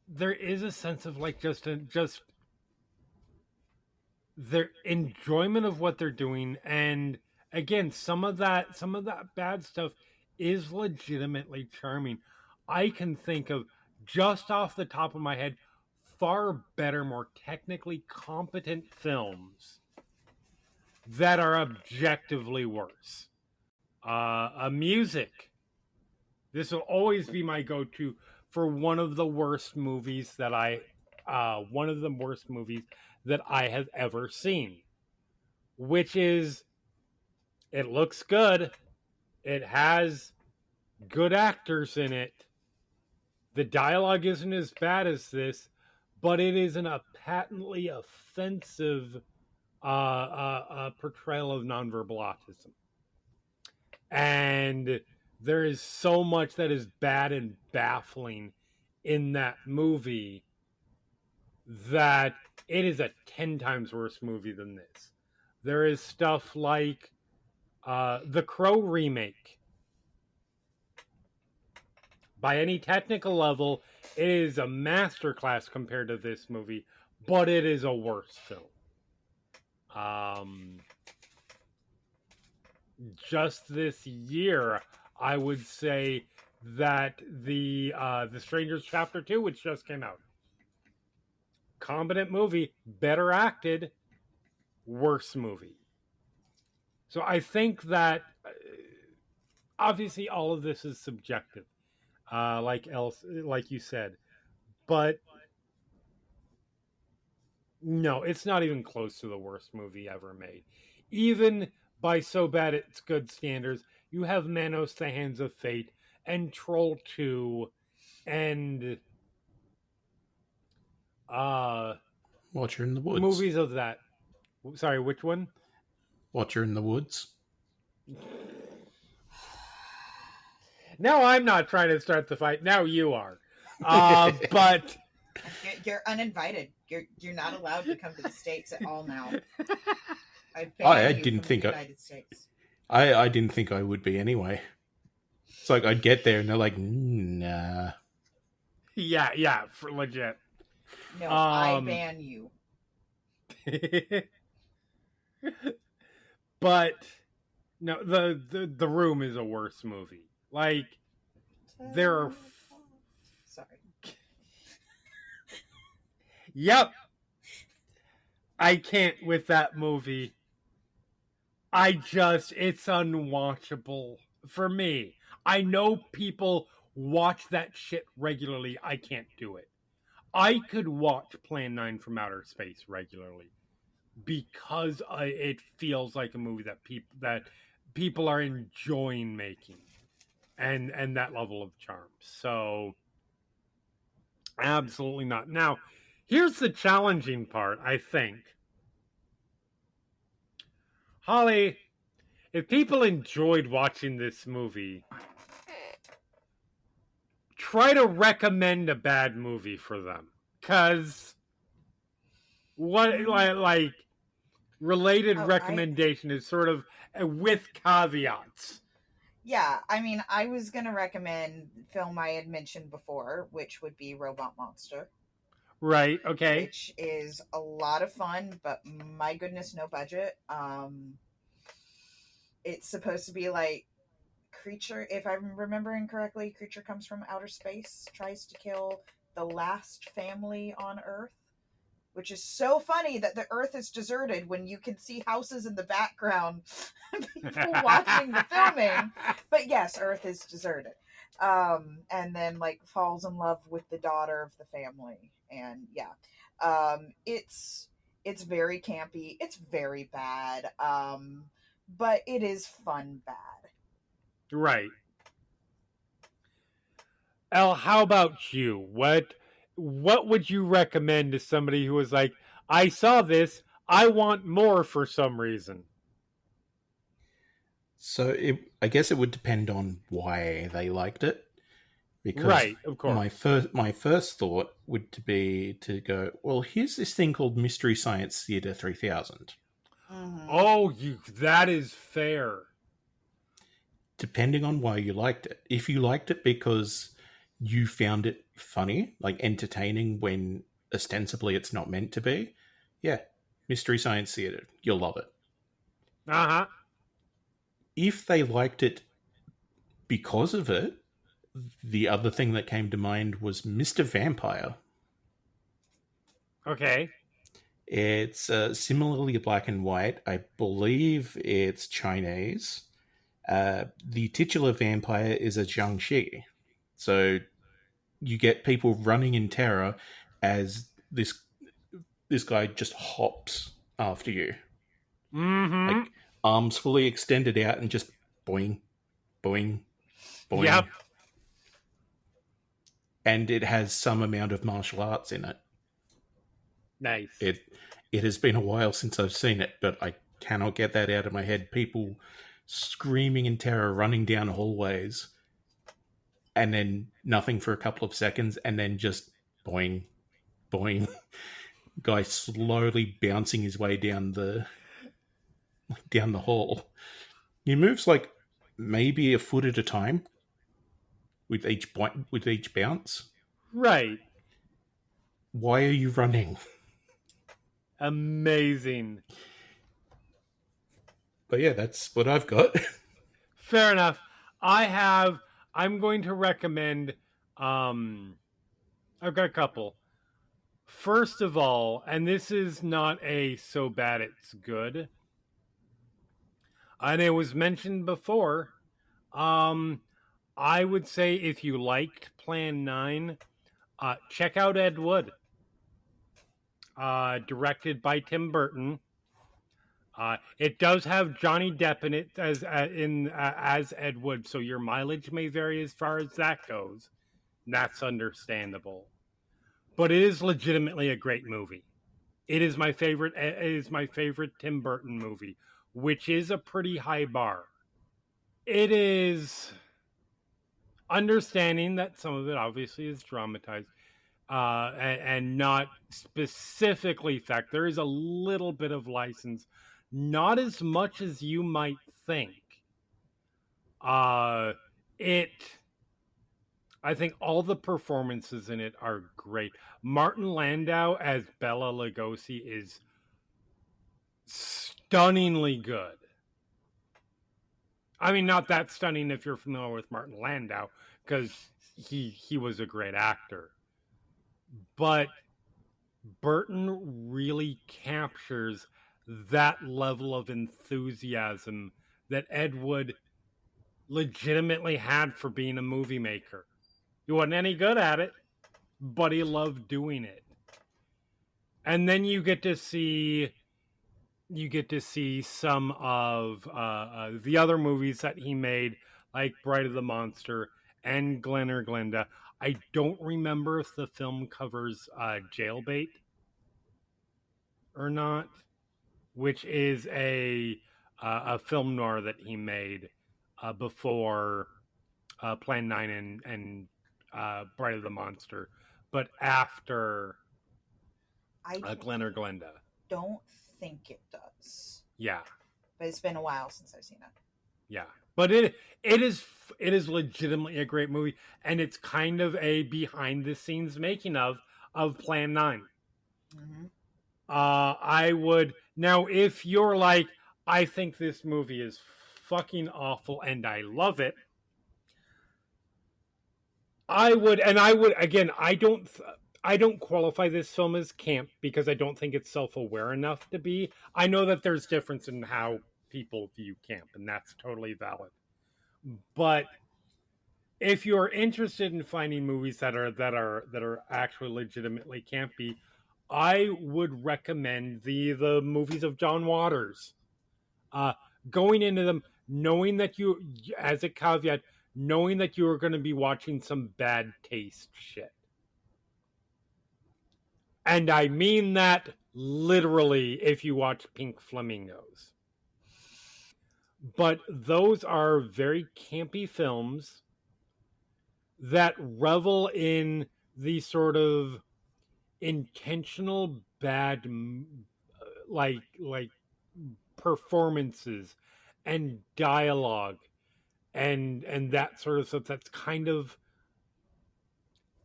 there is a sense of, like, just their enjoyment of what they're doing. And again, some of that bad stuff is legitimately charming. I can think of, just off the top of my head, far better, more technically competent films that are objectively worse. Music. This will always be my go-to for one of the worst movies that I have ever seen, which is, it looks good, it has good actors in it, the dialogue isn't as bad as this, but it isn't a patently offensive portrayal of nonverbal autism. And there is so much that is bad and baffling in that movie that it is a 10 times worse movie than this. There is stuff like the Crow remake. By any technical level, it is a masterclass compared to this movie, but it is a worse film. Just this year, I would say that the Strangers Chapter 2, which just came out, competent movie, better acted, worse movie. So I think that obviously all of this is subjective, like you said, but no, it's not even close to the worst movie ever made. Even by so bad it's good standards, you have Manos: The Hands of Fate and Troll 2 and Watcher in the Woods. Movies of that. Sorry, which one? Watcher in the Woods. Now I'm not trying to start the fight. Now you are. But You're uninvited. You're not allowed to come to the States at all now. I didn't think United States. I didn't think I would be anyway. It's like I'd get there and they're like, nah. Yeah, for legit. No, I ban you. But no, the Room is a worse movie. Like, there are sorry. Yep. I can't with that movie. It's unwatchable for me. I know people watch that shit regularly. I can't do it. I could watch Plan 9 from Outer Space regularly because it feels like a movie that people are enjoying making, and that level of charm. So absolutely not. Now, Here's the challenging part, I think. Holly, if people enjoyed watching this movie, try to recommend a bad movie for them. Because what, like related recommendation is sort of with caveats. Yeah, I mean, I was going to recommend the film I had mentioned before, which would be Robot Monster. Right, okay. Which is a lot of fun, but my goodness, no budget. It's supposed to be like creature, if I'm remembering correctly, creature comes from outer space, tries to kill the last family on Earth, which is so funny that the Earth is deserted when you can see houses in the background, people watching the filming. But yes, Earth is deserted. And then like falls in love with the daughter of the family. And yeah, it's very campy. It's very bad. But it is fun bad. Right. Elle, how about you? What would you recommend to somebody who was like, I saw this, I want more for some reason? So I guess it would depend on why they liked it. Because right, of course. My first thought would be to go, well, here's this thing called Mystery Science Theater 3000. Mm-hmm. Oh, that is fair. Depending on why you liked it. If you liked it because you found it funny, like entertaining when ostensibly it's not meant to be, yeah, Mystery Science Theater, you'll love it. Uh-huh. If they liked it because of it, the other thing that came to mind was Mr. Vampire. Okay. It's similarly black and white. I believe it's Chinese. The titular vampire is a Jiangshi. So you get people running in terror as this guy just hops after you. Mm-hmm. Like arms fully extended out and just boing, boing, boing. Yep. And it has some amount of martial arts in it. Nice. It has been a while since I've seen it, but I cannot get that out of my head. People screaming in terror, running down hallways, and then nothing for a couple of seconds, and then just boing, boing. Guy slowly bouncing his way down the hall. He moves like maybe a foot at a time with each bounce. Right. Why are you running? Amazing. But yeah, that's what I've got. Fair enough. I'm going to recommend, I've got a couple. First of all, and this is not a so bad it's good, and it was mentioned before, I would say if you liked Plan 9, check out Ed Wood. Directed by Tim Burton. It does have Johnny Depp in it as Ed Wood, so your mileage may vary as far as that goes. That's understandable, but it is legitimately a great movie. It is my favorite. It is my favorite Tim Burton movie, which is a pretty high bar. It is understanding that some of it obviously is dramatized. And not specifically fact. There is a little bit of license, not as much as you might think. I think all the performances in it are great. Martin Landau as Bela Lugosi is stunningly good. I mean, not that stunning if you're familiar with Martin Landau, because he was a great actor. But Burton really captures that level of enthusiasm that Ed Wood legitimately had for being a movie maker. He wasn't any good at it, but he loved doing it. And then you get to see some of the other movies that he made, like Bride of the Monster and Glen or Glenda. I don't remember if the film covers Jailbait or not, which is a film noir that he made before Plan 9 and Bride of the Monster, but after I Glen or Glenda. don't think it does. Yeah, But it's been a while since I've seen it. yeah, but it is legitimately a great movie, and it's kind of a behind the scenes making of Plan 9. Mm-hmm. I would now, if you're like, I think this movie is fucking awful and I love it, I would again, I don't qualify this film as camp because I don't think it's self-aware enough to be. I know that there's difference in how people view camp, and that's totally valid. But if you're interested in finding movies that are actually legitimately campy, I would recommend the movies of John Waters. Going into them, knowing that you, as a caveat, knowing that you are going to be watching some bad taste shit. And I mean that literally if you watch Pink Flamingos. But those are very campy films that revel in the sort of intentional bad like performances and dialogue and that sort of stuff. That's kind of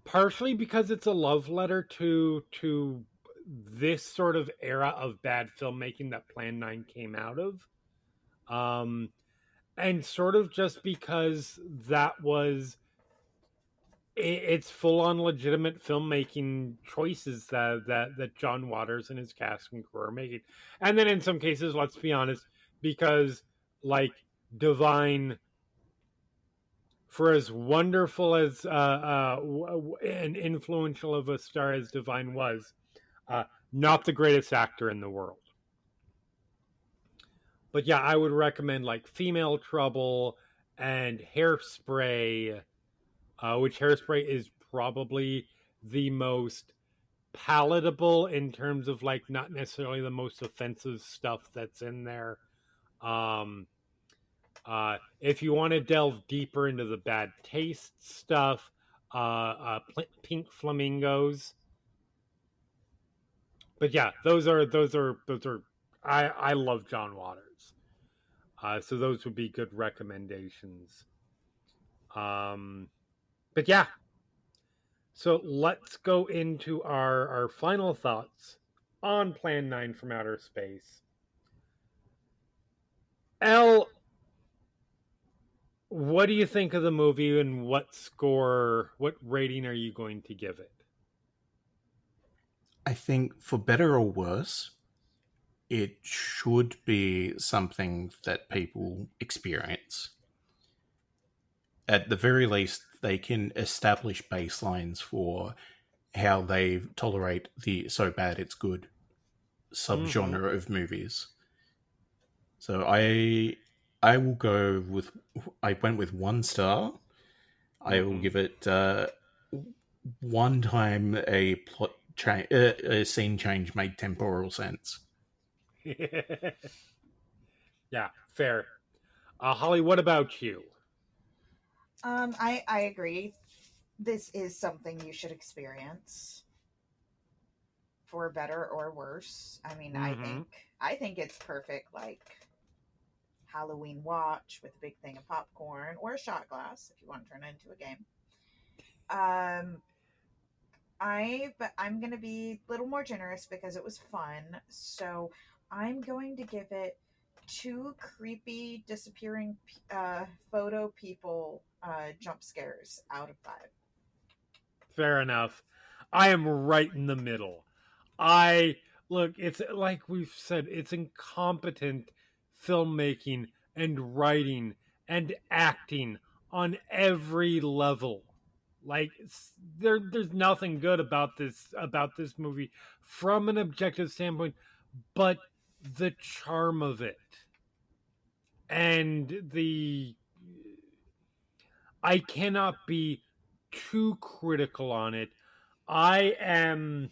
partially because it's a love letter to this sort of era of bad filmmaking that Plan 9 came out of, and sort of just because that was it's full on legitimate filmmaking choices that John Waters and his cast and crew are making. And then in some cases, let's be honest, because like Divine, for as wonderful as and influential of a star as Divine was, not the greatest actor in the world. But yeah, I would recommend like Female Trouble and Hairspray, which Hairspray is probably the most palatable in terms of like not necessarily the most offensive stuff that's in there. If you want to delve deeper into the bad taste stuff, Pink Flamingos. But yeah, those are. I love John Waters, so those would be good recommendations. But yeah, so let's go into our final thoughts on Plan 9 from Outer Space. Elle, what do you think of the movie, and what rating are you going to give it? I think, for better or worse, it should be something that people experience. At the very least, they can establish baselines for how they tolerate the so bad it's good subgenre of movies. So I will go with, I went with 1 star. I will give it one time a plot a scene change made temporal sense. Yeah, fair. Holly, what about you? I agree. This is something you should experience, for better or worse. I mean, I think it's perfect, like Halloween watch with a big thing of popcorn or a shot glass if you want to turn it into a game. But I'm gonna be a little more generous because it was fun. So I'm going to give it 2 creepy disappearing photo people jump scares out of 5. Fair enough. I am right in the middle. Look, it's like we've said, it's incompetent filmmaking and writing and acting on every level. Like there's nothing good about this movie from an objective standpoint, but the charm of it and I cannot be too critical on it. I am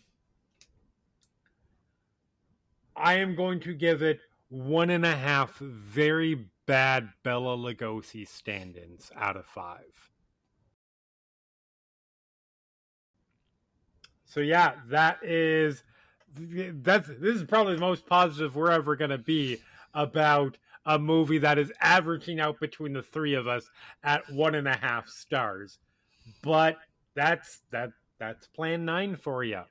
going to give it 1.5 very bad Bela Lugosi stand-ins out of 5. So yeah, this is probably the most positive we're ever going to be about a movie that is averaging out between the three of us at 1.5 stars. But that's Plan 9 for you.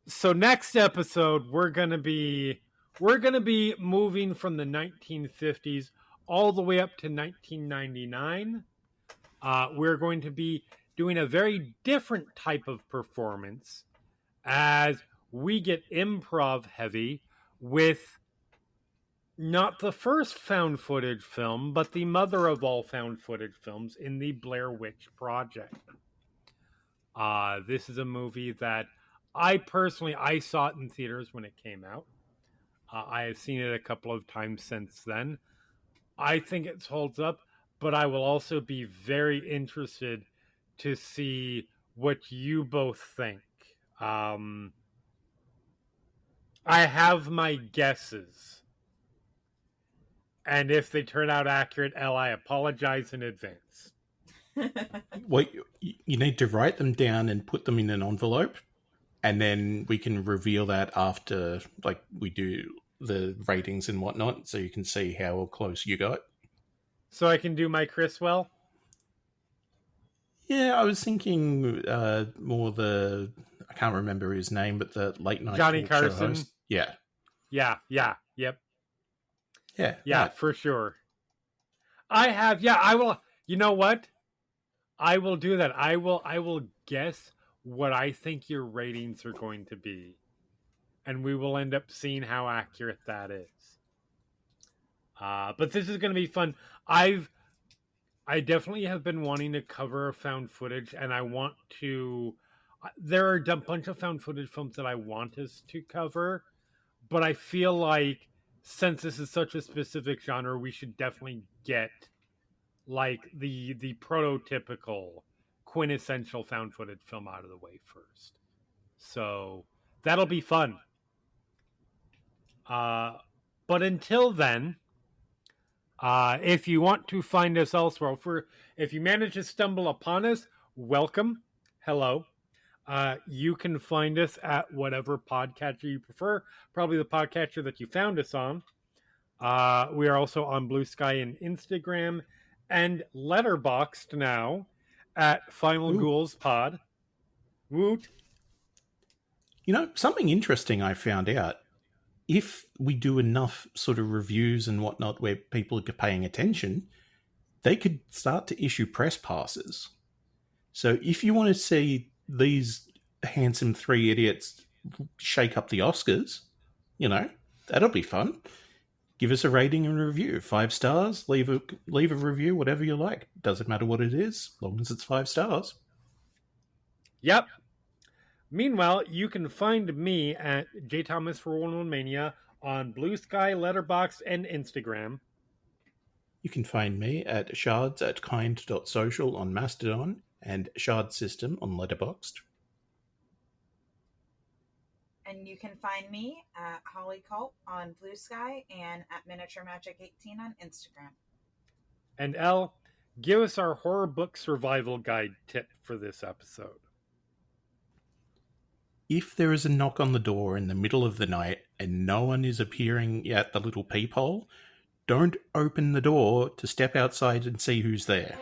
So next episode, we're gonna be moving from the 1950s all the way up to 1999. We're going to be doing a very different type of performance as we get improv heavy with not the first found footage film, but the mother of all found footage films in the Blair Witch Project. This is a movie that I saw it in theaters when it came out. I have seen it a couple of times since then. I think it holds up, but I will also be very interested to see what you both think. I have my guesses. And if they turn out accurate, I apologize in advance. Well, you need to write them down and put them in an envelope, and then we can reveal that after, like, we do the ratings and whatnot, so you can see how close you got. So I can do my Chris well? Yeah, I was thinking more I can't remember his name, but the late night Johnny talk show Carson. host. Yeah, yep. Yeah, right. For sure. I will. You know what? I will do that. I will guess what I think your ratings are going to be, and we will end up seeing how accurate that is. But this is going to be fun. I definitely have been wanting to cover found footage, and I want to. There are a bunch of found footage films that I want us to cover, but I feel like since this is such a specific genre, we should definitely get like the prototypical quintessential found footage film out of the way first. So that'll be fun. But until then, if you want to find us elsewhere, if you manage to stumble upon us, welcome. Hello. You can find us at whatever podcatcher you prefer, probably the podcatcher that you found us on. We are also on Blue Sky and Instagram and Letterboxd now at Final Ghouls Pod. Woot. You know, something interesting I found out. If we do enough sort of reviews and whatnot where people are paying attention, they could start to issue press passes. So if you want to see these handsome three idiots shake up the Oscars, you know, that'll be fun. Give us a rating and review. 5 stars, leave a review, whatever you like. Doesn't matter what it is, as long as it's 5 stars. Yep. Meanwhile, you can find me at JThomas411Mania on Blue Sky, Letterboxd, and Instagram. You can find me at shards at kind.social on Mastodon and Shard System on Letterboxd. And you can find me at Holly Culp on Blue Sky and at Miniature Magic 18 on Instagram. And Elle, give us our horror book survival guide tip for this episode. If there is a knock on the door in the middle of the night and no one is appearing at the little peephole, don't open the door to step outside and see who's there.